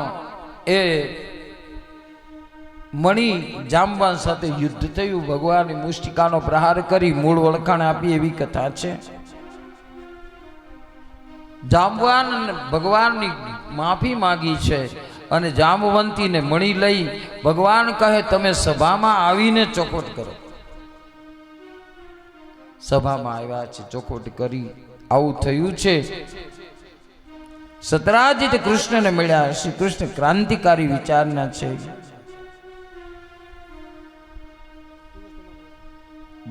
એ મણી જામવાન સાથે યુદ્ધ થયું. ભગવાને મુષ્ટિકાનો પ્રહાર કરી મૂળ વળખાણ આપી એવી કથા છે. જામવાન ભગવાનની માફી માગી છે અને જામવંતીને મણી લઈ ભગવાન કહે તમે સભામાં આવીને ચોખવટ કરો. સભામાં આવ્યા છે, ચોખવટ કરી. આવું થયું છે. સતરાજીત કૃષ્ણને મળ્યા. શ્રી કૃષ્ણ ક્રાંતિકારી વિચારના છે.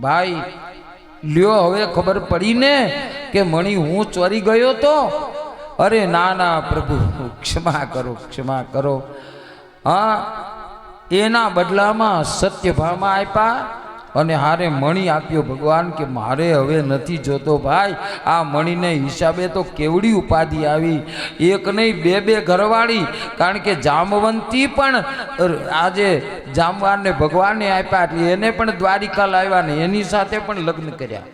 ભાઈ લ્યો, હવે ખબર પડી ને કે મણી હું ચોરી ગયો તો. અરે ના ના પ્રભુ, ક્ષમા કરો, ક્ષમા કરો. હા, એના બદલામાં સત્યભામા આપ્યા અને હારે મણી આપ્યો. ભગવાન કે મારે હવે નથી જોતો ભાઈ. આ મણીને હિસાબે તો કેવડી ઉપાધિ આવી. એક નહીં, બે બે ઘરવાળી. કારણ કે જામવંતી પણ આજે જામવાનને ભગવાનને આપ્યા એટલે એને પણ દ્વારિકા લાવ્યા ને એની સાથે પણ લગ્ન કર્યા.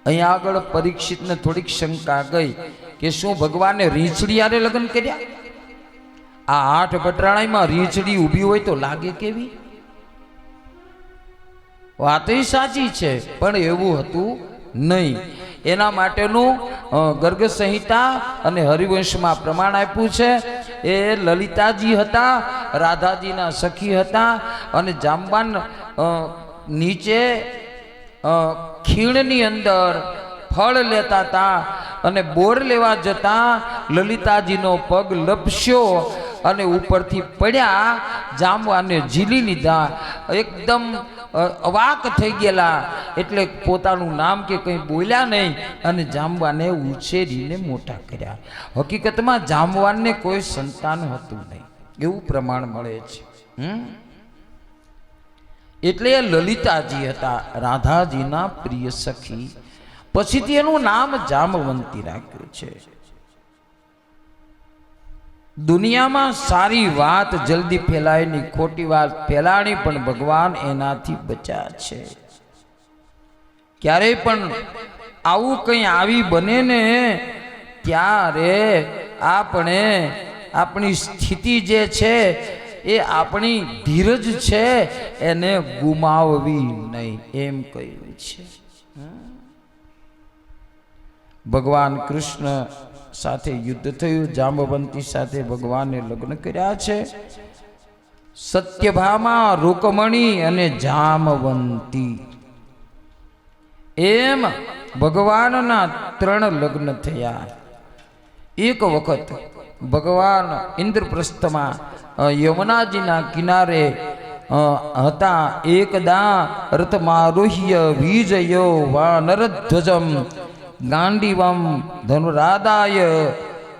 અહીંયા આગળ પરીક્ષિતને થોડીક શંકા ગઈ કે શું ભગવાને રીંછડી હારે લગ્ન કર્યા? આ 8 બટરાણાઈમાં રીંછડી ઊભી હોય તો લાગે કેવી? વાત સાચી છે, પણ એવું હતું નહીં. એના માટેનું ગર્ગ સંહિતા અને હરિવંશમાં પ્રમાણ આપ્યું છે. એ લલિતાજી હતા, રાધાજીના સખી હતા અને જામવાન નીચે ખીણની અંદર ફળ લેતા હતા અને બોર લેવા જતા લલિતાજીનો પગ લપસ્યો અને ઉપરથી પડ્યા. જામવાને ઝીલી લીધા. એકદમ અવાક થઈ ગયેલા એટલે પોતાનું નામ કે કંઈ બોલ્યા નહીં અને જામવાને ઉછેરીને મોટા કર્યા. હકીકતમાં જામવાનને કોઈ સંતાન હતું નહીં એવું પ્રમાણ મળે છે. એટલે લલિતાજી હતા, રાધાજીના પ્રિય સખી. પછીથી એનું નામ જામવંતી રાખ્યું છે. દુનિયામાં સારી વાત જલ્દી ફેલાય નહીં, ખોટી વાત ફેલાણી પણ ભગવાન એનાથી બચ્યા છે. ક્યારેય પણ આવું કંઈ આવી બને ને ત્યારે આપણે આપણી સ્થિતિ જે છે એ આપણી ધીરજ છે એને ગુમાવવી નહીં એમ કહ્યું છે. ભગવાન કૃષ્ણ સાથે યુદ્ધ થયું. જાંબવંતી સાથે ભગવાને લગ્ન કર્યા છે. સત્યભામા, રૂકમણી અને જામવંતી એમ ભગવાનના 3 લગ્ન થયા. એક વખત ભગવાન ઇન્દ્રપ્રસ્થમાં યમુનાજીના કિનારે હતા. એકદા રથમારોહ્ય વિજયો વાનરધ્વજમ ગાંડીવમ ધનુરાદાય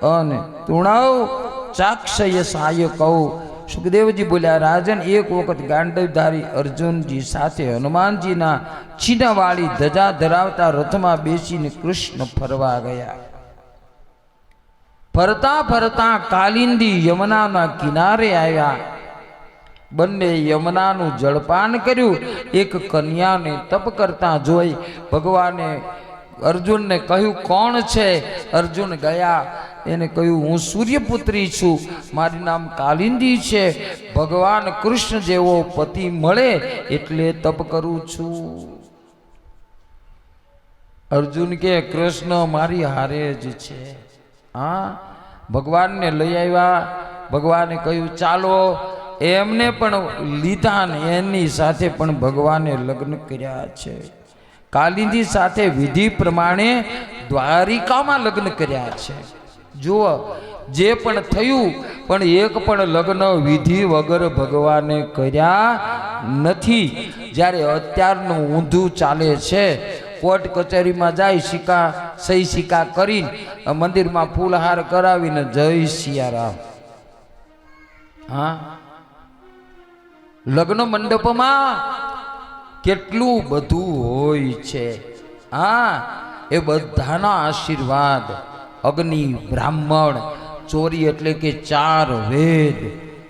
અને તૃણવ ચાક્ષય સાય કૌ. સુખદેવજી બોલ્યા, રાજન એક વખત ગાંડીવધારી અર્જુનજી સાથે હનુમાનજીના છીનાવાળી ધજા ધરાવતા રથમાં બેસીને કૃષ્ણ ફરવા ગયા. ફરતા ફરતા કાલિંદી યમુનાના કિનારે આવ્યા. બંને યમુનાનું જળપાન કર્યું. એક કન્યાને તપ કરતા જોઈ ભગવાને અર્જુનને કહ્યું, કોણ છે? અર્જુન ગયા. એને કહ્યું, હું સૂર્યપુત્રી છું, મારું નામ કાલિંદી છે. ભગવાન કૃષ્ણ જેવો પતિ મળે એટલે તપ કરું છું. અર્જુન કે કૃષ્ણ મારી હારે જ છે. હા, ભગવાનને લઈ આવ્યા. ભગવાને કહ્યું ચાલો. એમને પણ લીધા ને એની સાથે પણ ભગવાને લગ્ન કર્યા છે. કાલિંદી સાથે વિધિ પ્રમાણે દ્વારિકામાં લગ્ન કર્યા છે. જુઓ, જે પણ થયું પણ એક પણ લગ્ન વિધિ વગર ભગવાને કર્યા નથી. જ્યારે અત્યારનું ઊંધું ચાલે છે, કોર્ટ કચેરીમાં જાય સિક્કા સહી સિક્કા કરીને મંદિરમાં ફૂલહાર કરાવીને જય સિયારામ. હા, લગ્ન મંડપમાં કેટલું બધું હોય છે. હા, એ બધાના આશીર્વાદ, અગ્નિ, બ્રાહ્મણ, ચોરી એટલે કે 4 વેદ,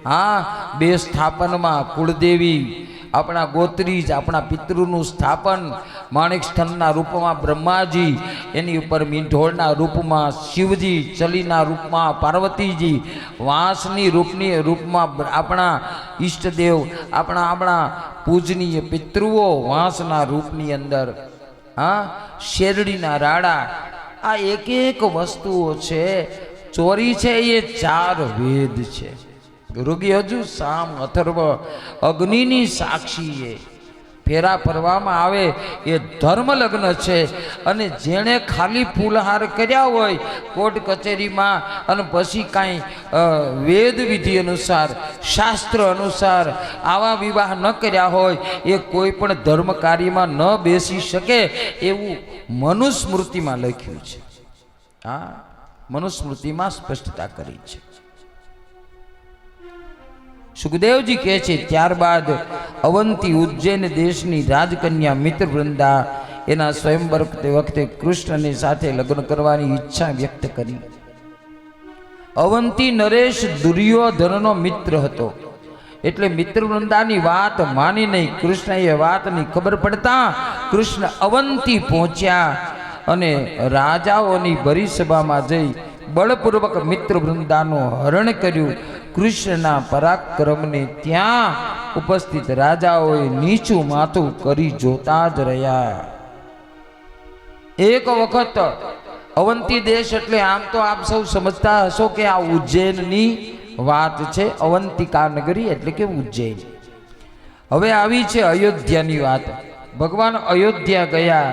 હા, 2 સ્થાપનમાં કુળદેવી, આપણા ગોત્રીજ, આપણા પિતૃનું સ્થાપન, માણિક સ્તંભના રૂપમાં બ્રહ્માજી, એની ઉપર મીંઢોળના રૂપમાં શિવજી, ચલીના રૂપમાં પાર્વતીજી, વાંસની રૂપમાં આપણા ઈષ્ટદેવ, આપણા પૂજનીય પિતૃઓ વાંસના રૂપની અંદર, હા, શેરડીના રાડા, આ એક એક વસ્તુઓ છે. ચોરી છે એ 4 વેદ છે. ઋગ્, હજુ સામ, અથર્વ, અગ્નિની સાક્ષી એ ફેરા ફરવામાં આવે એ ધર્મ લગ્ન છે. અને જેણે ખાલી ફૂલહાર કર્યા હોય કોર્ટ કચેરીમાં અને પછી કાંઈ વેદ વિધિ અનુસાર, શાસ્ત્ર અનુસાર આવા વિવાહ ન કર્યા હોય એ કોઈ પણ ધર્મ કાર્યમાં ન બેસી શકે એવું મનુસ્મૃતિમાં લખ્યું છે. હા, મનુસ્મૃતિમાં સ્પષ્ટતા કરી છે. સુખદેવજી કહે છે, ત્યારબાદ અવંતી ઉજ્જૈન દેશની રાજકન્યા મિત્રવૃંદા એના સ્વયંવર વખતે કૃષ્ણની સાથે લગ્ન કરવાની ઈચ્છા વ્યક્ત કરી. અવંતી નરેશ દુર્યોધનનો મિત્ર હતો, એટલે મિત્રવૃંદાની વાત માની નહીં. કૃષ્ણએ વાતની ખબર પડતા કૃષ્ણ અવંતી પહોંચ્યા અને રાજાઓની ભરી સભામાં જઈ બળપૂર્વક મિત્રવૃંદાનું હરણ કર્યું. કૃષ્ણના પરાક્રમને ત્યાં ઉપસ્થિત રાજાઓએ નીચું માથું કરી જોતા જ રહ્યા. એક વખત અવંતી દેશ એટલે આમ તો આપ સૌ સમજતા હશો કે આ ઉજ્જૈનની વાત છે. અવંતિકા નગરી એટલે કે ઉજ્જૈન. હવે આવી છે અયોધ્યાની વાત. ભગવાન અયોધ્યા ગયા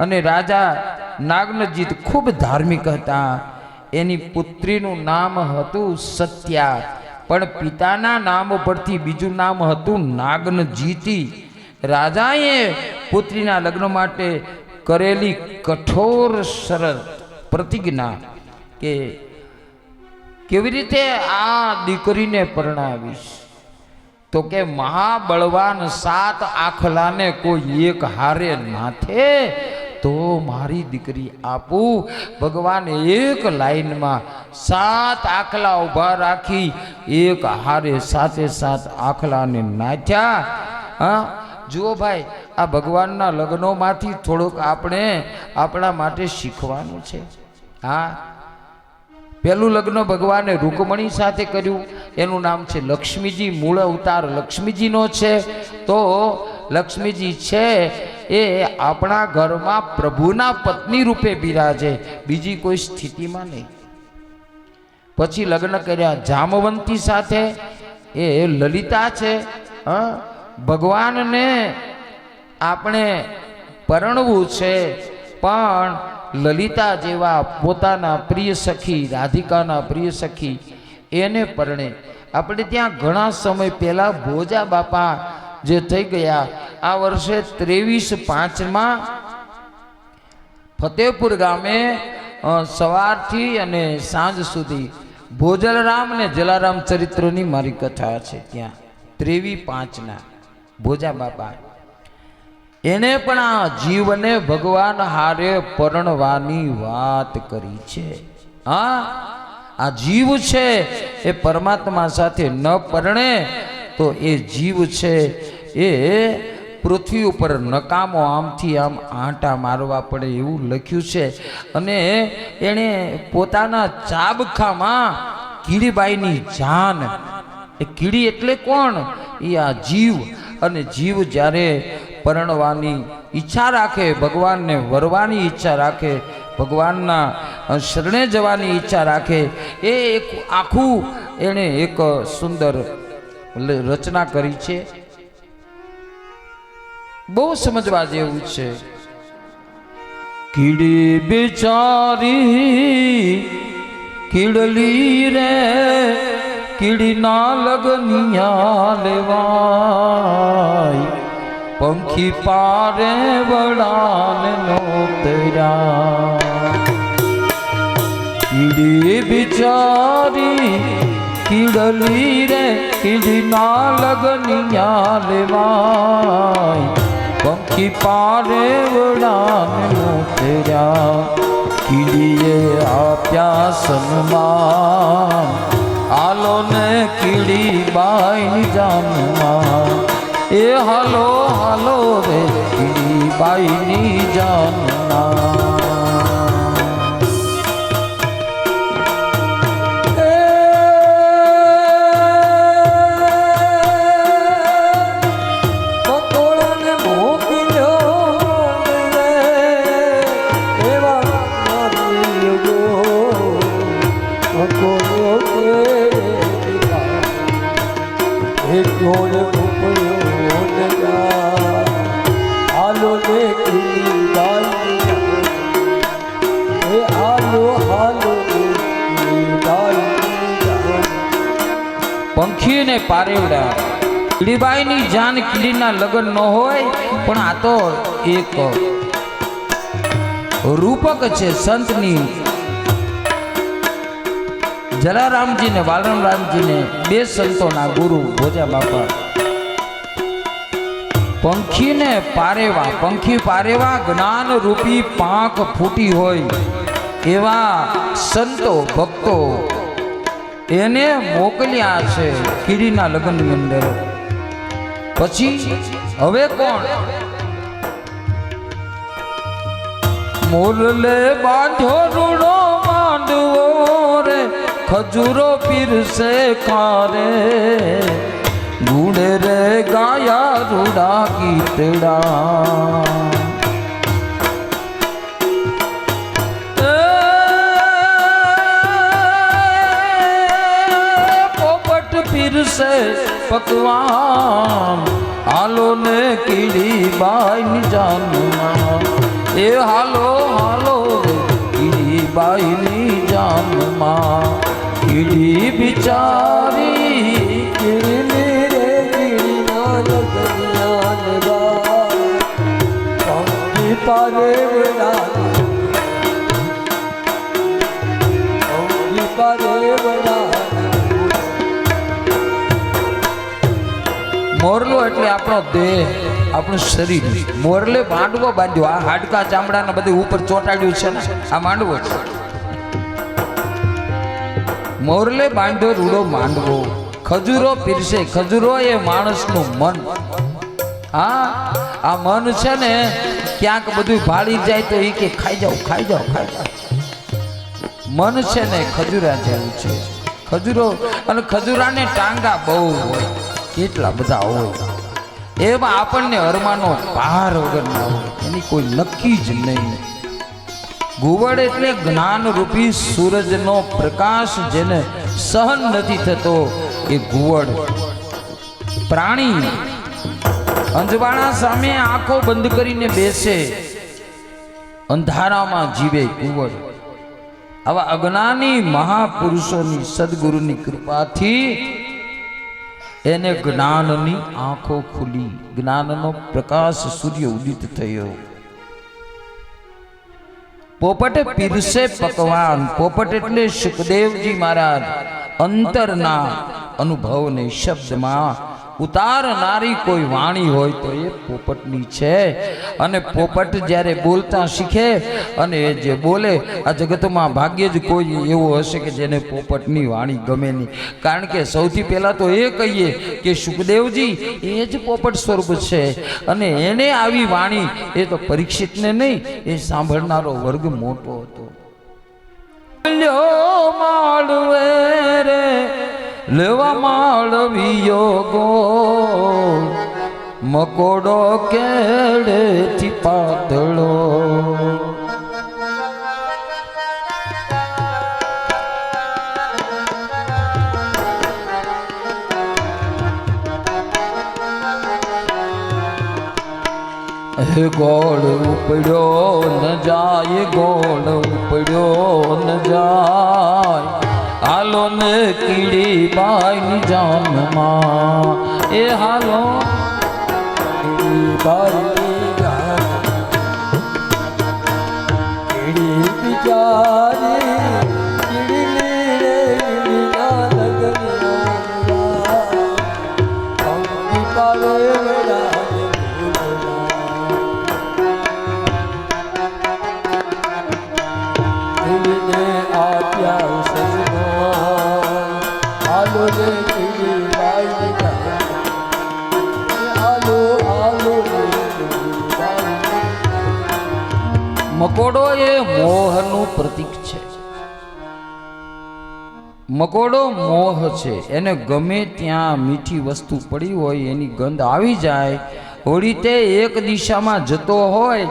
અને રાજા નાગનજીત ખૂબ ધાર્મિક હતા. એની પુત્રીનું નામ હતું સત્યા, પણ પિતાના નામ પરથી બીજું નામ હતું નાગનજીતી. રાજાએ પુત્રીના લગ્ન માટે કરેલી કઠોર શરત પ્રતિજ્ઞા કે કેવી રીતે આ દીકરીને પરણાવીશ, તો કે મહાબળવાન 7 આખલાને કોઈ એક હારે નાથે તો મારી દીકરી આપું. ભગવાને એક લાઈનમાં 7 આખલા ઊભા રાખી એક હારે 7 આખલાને નાથ્યા. હા, જુઓ ભાઈ, આ ભગવાનના લગ્નોમાંથી થોડુંક આપણે આપણા માટે શીખવાનું છે. હા, પહેલું લગ્ન ભગવાને રૂકમણી સાથે કર્યું. એનું નામ છે લક્ષ્મીજી. મૂળ અવતાર લક્ષ્મીજીનો છે. તો લક્ષ્મીજી છે એ આપણા ઘરમાં પ્રભુના પત્ની રૂપે બિરાજે, બીજી કોઈ સ્થિતિમાં નહીં. પછી લગ્ન કર્યા જામવંતી સાથે, એ લલિતા છે. ભગવાનને આપણે પરણવું છે, પણ લલિતા જેવા પોતાના પ્રિય સખી, રાધિકાના પ્રિય સખી એને પરણે. આપણે ત્યાં ઘણા સમય પહેલા ભોજા બાપા જે થઈ ગયા, આ વર્ષે 23/5 ફતેહપુર ગામે સવારથી અને સાંજ સુધી ભોજલરામ અને જલારામ ચરિત્રની મારી કથા છે. ત્યાં 23/5 ભોજા બાપા એને પણ આ જીવને ભગવાન હારે પરણવાની વાત કરી છે. હા, આ જીવ છે એ પરમાત્મા સાથે ન પરણે તો એ જીવ છે એ પૃથ્વી ઉપર નકામો આમથી આમ આંટા મારવા પડે એવું લખ્યું છે. અને એણે પોતાના ચાબખામાં કીડીબાઈની જાન, એ કીડી એટલે કોણ? એ આ જીવ. અને જીવ જ્યારે પરણવાની ઈચ્છા રાખે, ભગવાનને વરવાની ઈચ્છા રાખે, ભગવાનના શરણે જવાની ઈચ્છા રાખે, એ એક આખું એણે એક સુંદર રચના કરી છે. બહુ સમજવા જેવું છે. કીડી બિચારી કીડલી રે કીડીના લગનિયા લેવાય પંખી પારે વડાન નો તર્યા કીડી બિચારી કીડલી રે કીડીના લગનિયા લેવાય પંખી પારે વડાન નો તર્યા કીડીએ આપ્યા સન્માન હાલો ને કીડી બાઈ જાનમાં એ હાલો હાલો રે કીડી બાઈની જાનમાં પંખીને પારેવડા કીડીબાઈની જાન કીડીના લગ્ન ન હોય પણ આ તો એક રૂપક છે સંતની. જલારામજી ને વાલરામજી ને બે સંતોના ગુરુ ભોજા બાપા પંખીને પારેવા પંખી પારેવા જ્ઞાન રૂપી પાંખ ફૂટી હોય એવા સંતો ભક્તો એને મોકલ્યા છે કીડીના લગ્નની અંદર. પછી હવે કોણ? મોરલે બાંધો રૂડો માંડવો રે ખજૂરો પીરસે કારે ગુડે રે ગાયા રૂડા ગીતડા પીરસે પકવાન હાલો ને કીડી બાઈ જાનમાં એ હાલો હાલો કીડી બાઈની જાનમાં કીડી બિચારી કીડી રે કીડીના લગનિયા લેવાય પંખી પારે વડાન મોરલો એટલે આપણો દેહ આપણું શરીર. મોરલે માંડવો બાંધ્યો. આ હાડકા ચામડાને બધું ઉપર ચોંટાડ્યું છે ને આ માંડવો છે. મોરલે બાંધ્યો રૂડો માંડવો ખજૂરો પીરસે. ખજૂરો એ માણસનું મન. હા આ મન છે ને ક્યાંક બધું ભાળી જાય તો એ કે ખાઈ જાઓ ખાઈ જાઓ ખાઈ જાઓ. મન છે ને ખજૂરા જેવું છે. ખજૂરો અને ખજૂરાને ટાંગા બહુ હોય કેટલા બધા હોય એમાં આપણને અરમાનો પાર વગરના હોય એની કોઈ નક્કી જ નહીં. ગુવડ એટલે જ્ઞાન રૂપી સૂરજનો પ્રકાશ જેને સહન નથી થતો એ ગુવડ. પ્રાણી અંજવાળા સામે આંખો બંધ કરીને બેસે અંધારામાં જીવે ગુવડ. આવા અજ્ઞાની મહાપુરુષોની સદગુરુની કૃપાથી એને જ્ઞાનની આંખો ખુલી. જ્ઞાનનો પ્રકાશ સૂર્ય ઉદિત થયો. પોપટ પીરસે પકવાન. પોપટ એટલે સુખદેવજી મહારાજ અંતરના અનુભવને શબ્દમાં ઉતારનારી કોઈ વાણી હોય તો એ પોપટની છે. અને પોપટ જ્યારે બોલતા શીખે અને એ જે બોલે આ જગતમાં ભાગ્યે જ કોઈ એવો હશે કે જેને પોપટની વાણી ગમે નહીં. કારણ કે સૌથી પહેલાં તો એ કહીએ કે સુખદેવજી એ જ પોપટ સ્વરૂપ છે અને એને આવી વાણી એ તો પરીક્ષિતને નહીં એ સાંભળનારો વર્ગ મોટો હતો. માળવે રે લેવા માળવીયો ગોળ મકોડો કેડેથી પાતળો. હે ગોળ ઉપડ્યો ન જાય ગોળ ઉપડ્યો ન જાય ને કીડી બાઈની જાનમાં એ હાલો કીડી બાઈની જાન કીડી બિચારી કીડી રે કીડીના લગનિયા પંખી પાડે કીડીને આપ્યા સજના હાલો રે કીડી બાઈની જાન હાલો હાલો રે કીડી બાઈની મકોડો એ મોહનું પ્રતીક છે. મકોડો મોહ છે. એને ગમે ત્યાં મીઠી વસ્તુ પડી હોય એની ગંધ આવી જાય, હોળી તે એક દિશામાં જતો હોય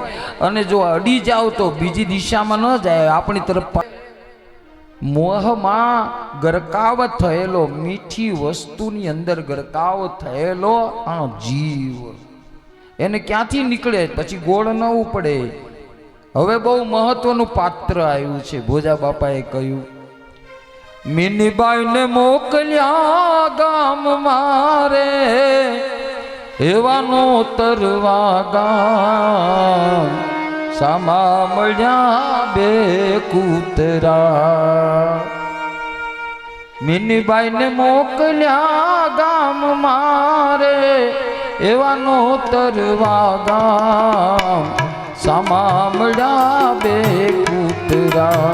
અને જો અડી જાવ તો બીજી દિશામાં ન જાય, આપણી તરફ મોહમાં ગરકાવ થયેલો, મીઠી વસ્તુની અંદર ગરકાવ થયેલો આ જીવ એને ક્યાંથી નીકળે પછી ગોળ ન ઉપડે. હવે બહુ મહત્વનું પાત્ર આવ્યું છે. ભોજા બાપાએ કહ્યું, મીનીબાઈને મોકલ્યા ગામ મારે એવાનો તરવા ગામ, સામા મળ્યા બે કૂતરા. મીનીબાઈને મોકલ્યા ગામ મારે એવાનો તરવા ગામ, સામા મળ્યા બે કૂતરા.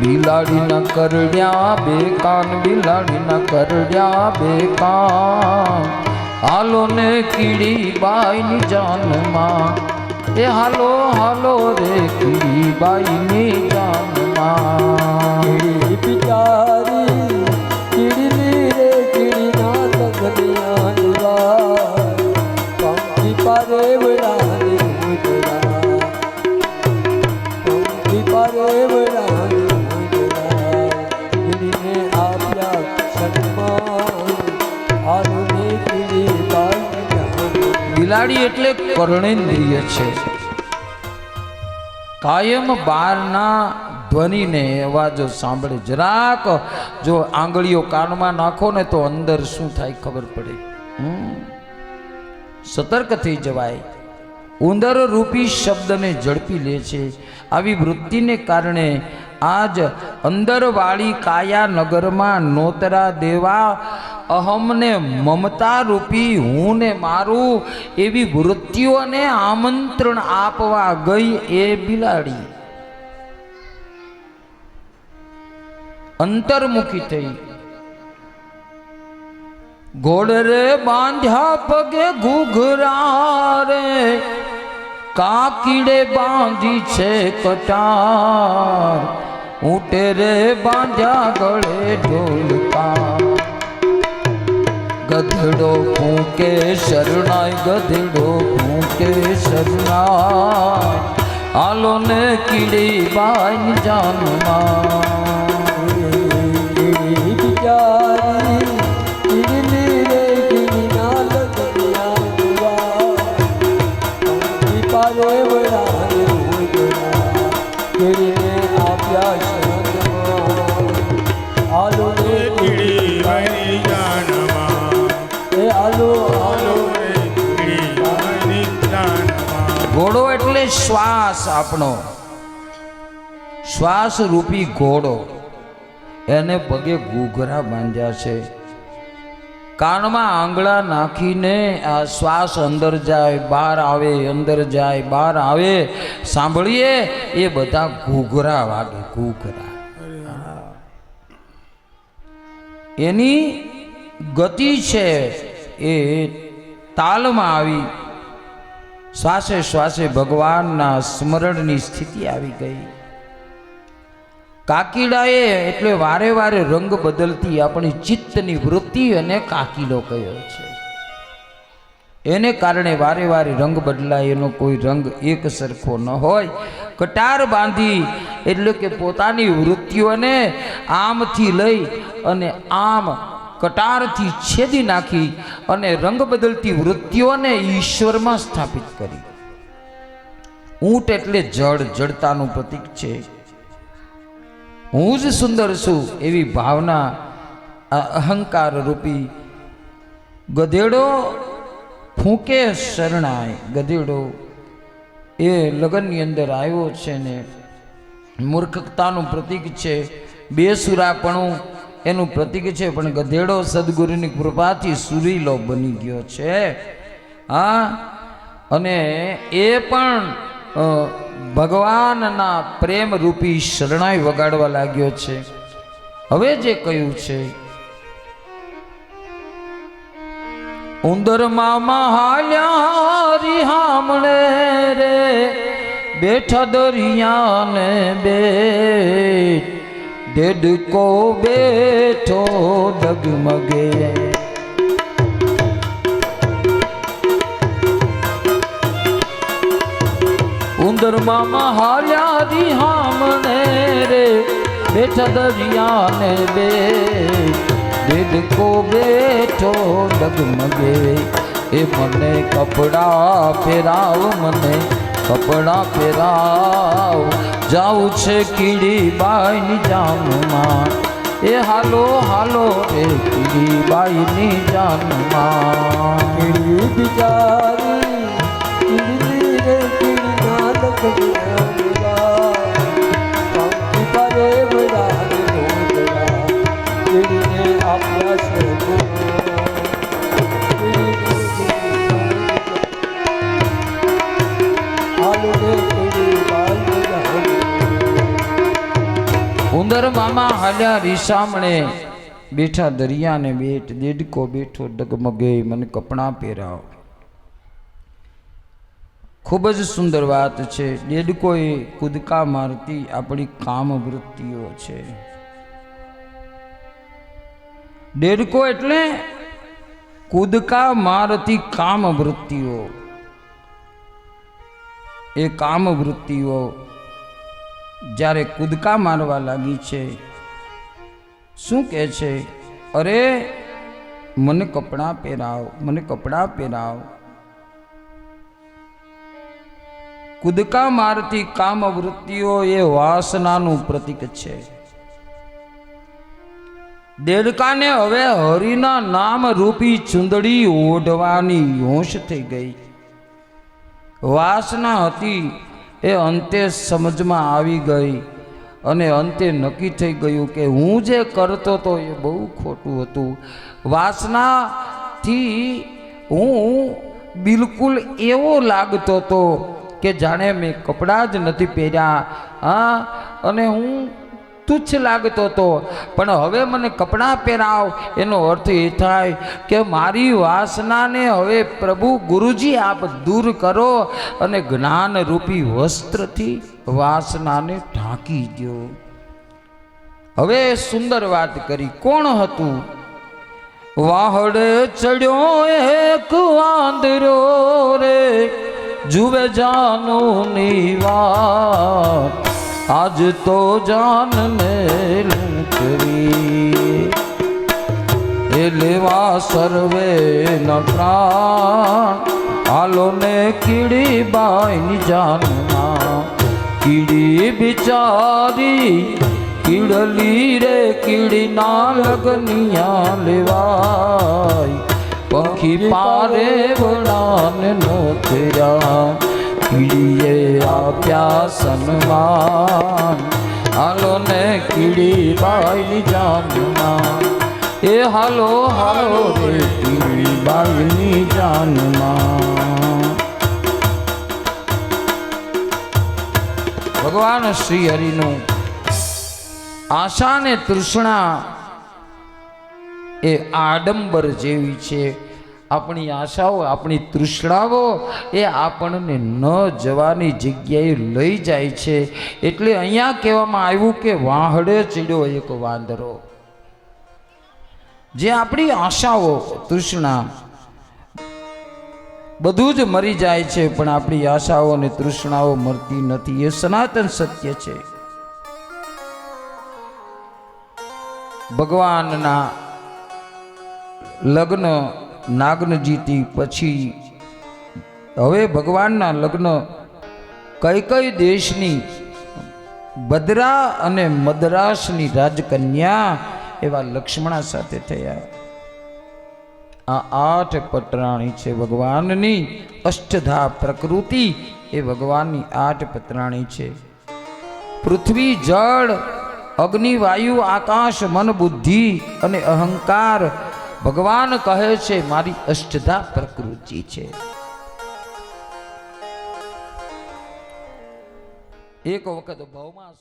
બિલાડીના કરડ્યા બે કાન, બિલાડીના કરડ્યા બે કાન, હાલો ને કીડી બાઈની જાનમાં એ હાલો હાલો રે કીડી બાઈની જાનમાં. કીડી બિચારી કીડી રે કીડીના લગનિયા નિવાય પંખી પારે વડાની મુજરા પંખી પારે વડાની મુજરા કીડીને આપ્યા સન્માન હાલો ને કીડી બાઈની જાન. બિલાડી એટલે કર્ણેન્દ્રિય છે. કાયમ બહારના ધ્વનિને અવાજો સાંભળે. જરાક જો આંગળીઓ કાનમાં નાખો ને તો અંદર શું થાય ખબર પડે. સતર્ક થઈ જવાય. ઉંદર રૂપી શબ્દને ઝડપી લે છે. આવી વૃત્તિને કારણે આજ અંદરવાળી કાયા નગરમાં નોતરા દેવા અહમને મમતા રૂપી હું ને મારું એવી વૃત્તિઓને આમંત્રણ આપવા ગઈ એ બિલાડી અંતર્મુખી થઈ. ઘોડ રે બાંધ્યા પગે ઘૂઘરા રે, કાકીડે બાંધી છે કટાર, ઊંટે રે બાંધ્યા ગળે ઢોલકા. ગધડો ફૂંકે શરણાઈ, ગધડો ફૂંકે શરણાઈ, હાલો ને કીડી બાઈની જાનમાં. કીડી બિચારી કીડી રે કીડીના લગનિયા નિવાય પંખી પારે વડાની મુજરા કીડીને આપ્યા સન્માન હાલો ને કીડી બાઈની જાનમાં એ હાલો હાલો કીડી બાઈની જાનમાં. ઘોડો એટલે શ્વાસ, આપણો શ્વાસ રૂપી ઘોડો. એને પગે ઘૂઘરા બાંધ્યા છે. કાનમાં આંગળા નાખીને આ શ્વાસ અંદર જાય બહાર આવે, અંદર જાય બહાર આવે. સાંભળીએ એ બધા ઘૂઘરા વાગે. ઘૂઘરા એની ગતિ છે એ તાલમાં આવી. શ્વાસે શ્વાસે ભગવાનના સ્મરણની સ્થિતિ આવી ગઈ. કાકીડાએ એટલે વારે વારે રંગ બદલતી આપણી ચિત્તની વૃત્તિ અને કાકીડો કયો છે. એને કારણે વારે વારે રંગ બદલાય. એનો કોઈ રંગ એક સરખો ન હોય. કટાર બાંધી એટલે કે પોતાની વૃત્તિઓને આમથી લઈ અને આમ કટારથી છેદી નાખી અને રંગ બદલતી વૃત્તિઓને ઈશ્વરમાં સ્થાપિત કરી. ઊંટ એટલે જળ, જડતાનું પ્રતીક છે. હું જ સુંદર છું એવી ભાવના આ અહંકાર રૂપી ગધેડો ફૂંકે શરણાય. ગધેડો એ લગ્નની અંદર આવ્યો છે ને મૂર્ખતાનું પ્રતીક છે, બેસુરાપણું એનું પ્રતીક છે, પણ ગધેડો સદગુરુની કૃપાથી સુરીલો બની ગયો છે. હા, અને એ પણ ભગવાનના પ્રેમ રૂપી શરણાઈ વગાડવા લાગ્યો છે. હવે જે કહ્યું છે, ઉંદરમાં હાલ્યા રિહામણે રે બેઠા દરિયાને બેટ, દેડકો બેઠો ડગમગે. ઉંદરમાં હાલ્યા રિહામણે રે બેઠા દરિયાને બેટ, દેડકો બેઠો ડગમગે. એ મને કપડાં ફેરાવ, મને કપડાં ફેરાવ, જાઉં છે કીડી બાઈની જાનમાં. એ હાલો હાલો રે કીડી બાઈની જાનમાં. કીડી બિચારી કીડી રે કીડી ના લગનિયા લેવા, પંખી પારે વડાને મોકલા, કીડીને આપ્યા છે ગુનો. હાલો રે કીડી બાઈ જાન. ઉંદર મામા હાલ્યા રીસામણે બેઠા દરિયાને બેટ, દેડકો બેઠો ડગમગે, મને કપડાં પહેરાવ. ખૂબ જ સુંદર વાત છે. દેડકો એ કૂદકા મારતી આપણી કામ વૃત્તિઓ છે. દેડકો એટલે કૂદકા મારતી કામ વૃત્તિઓ. એ કામ વૃત્તિઓ જ્યારે કૂદકા મારવા લાગી છે, શું કહે છે? અરે મને કપડાં પહેરાવ, મને કપડાં પહેરાવ. કૂદકા મારતી કામ વૃત્તિઓ એ વાસનાનું પ્રતીક છે. દેડકાને હવે હરિના નામ રૂપી ચુંદડી ઓઢવાની હોશ થઈ ગઈ. વાસના હતી એ અંતે સમજમાં આવી ગઈ અને અંતે નક્કી થઈ ગયું કે હું જે કરતો હતો એ બહુ ખોટું હતું. વાસનાથી હું બિલકુલ એવો લાગતો હતો કે જાણે મેં કપડાં જ નથી પહેર્યા. હા, અને હું તુચ્છ લાગતો હતો. પણ હવે મને કપડાં પહેરાવ એનો અર્થ એ થાય કે મારી વાસનાને હવે પ્રભુ ગુરુજી આપ દૂર કરો અને જ્ઞાન રૂપી વસ્ત્રથી વાસનાને ઢાંકી દો. હવે સુંદર વાત કરી. કોણ હતું? વાહડે ચડ્યો એક વાંદરો રે, જુએ જાનુની વાત, આજ તો જાનને લૂંટવી. એ લેવા સર્વે ન પ્રાણ, હાલો ને કીડી બાઈની જાનમાં. કીડી બિચારી કીડલી રે કીડીના લગનિયા લેવાય, પંખી પારે વડાને નોતર્યા, કીડીએ આપ્યા સન્માન. હાલો ને કીડી બાઈની જાનમાં. એ હાલો હાલો રે કીડી બાઈની જાનમાં. ભગવાન શ્રી હરિનું આશા ને તૃષ્ણા એ આડંબર જેવી છે. આપણી આશાઓ, આપણી તૃષ્ણાઓ એ આપણને ન જવાની જગ્યાએ લઈ જાય છે. એટલે અહીંયા કહેવામાં આવ્યું કે વાહડે ચડ્યો એક વાંદરો. જે આપણી આશાઓ, તૃષ્ણા બધું જ મરી જાય છે, પણ આપણી આશાઓ અને તૃષ્ણાઓ મરતી નથી. એ સનાતન સત્ય છે. ભગવાનના લગ્ન નાગનજીથી પછી હવે ભગવાનના લગ્ન કઈ દેશની બદરા અને મદ્રાસની રાજકન્યા એવા લક્ષ્મણા સાથે થયા. આ 8 પટરાણી છે ભગવાનની. અષ્ટધા પ્રકૃતિ એ ભગવાનની 8 પટરાણી છે. પૃથ્વી, જળ, અગ્નિ, વાયુ, આકાશ, મન, બુદ્ધિ અને અહંકાર ભગવાન કહે છે મારી અષ્ટધા પ્રકૃતિ છે. એક વખત ભવમાં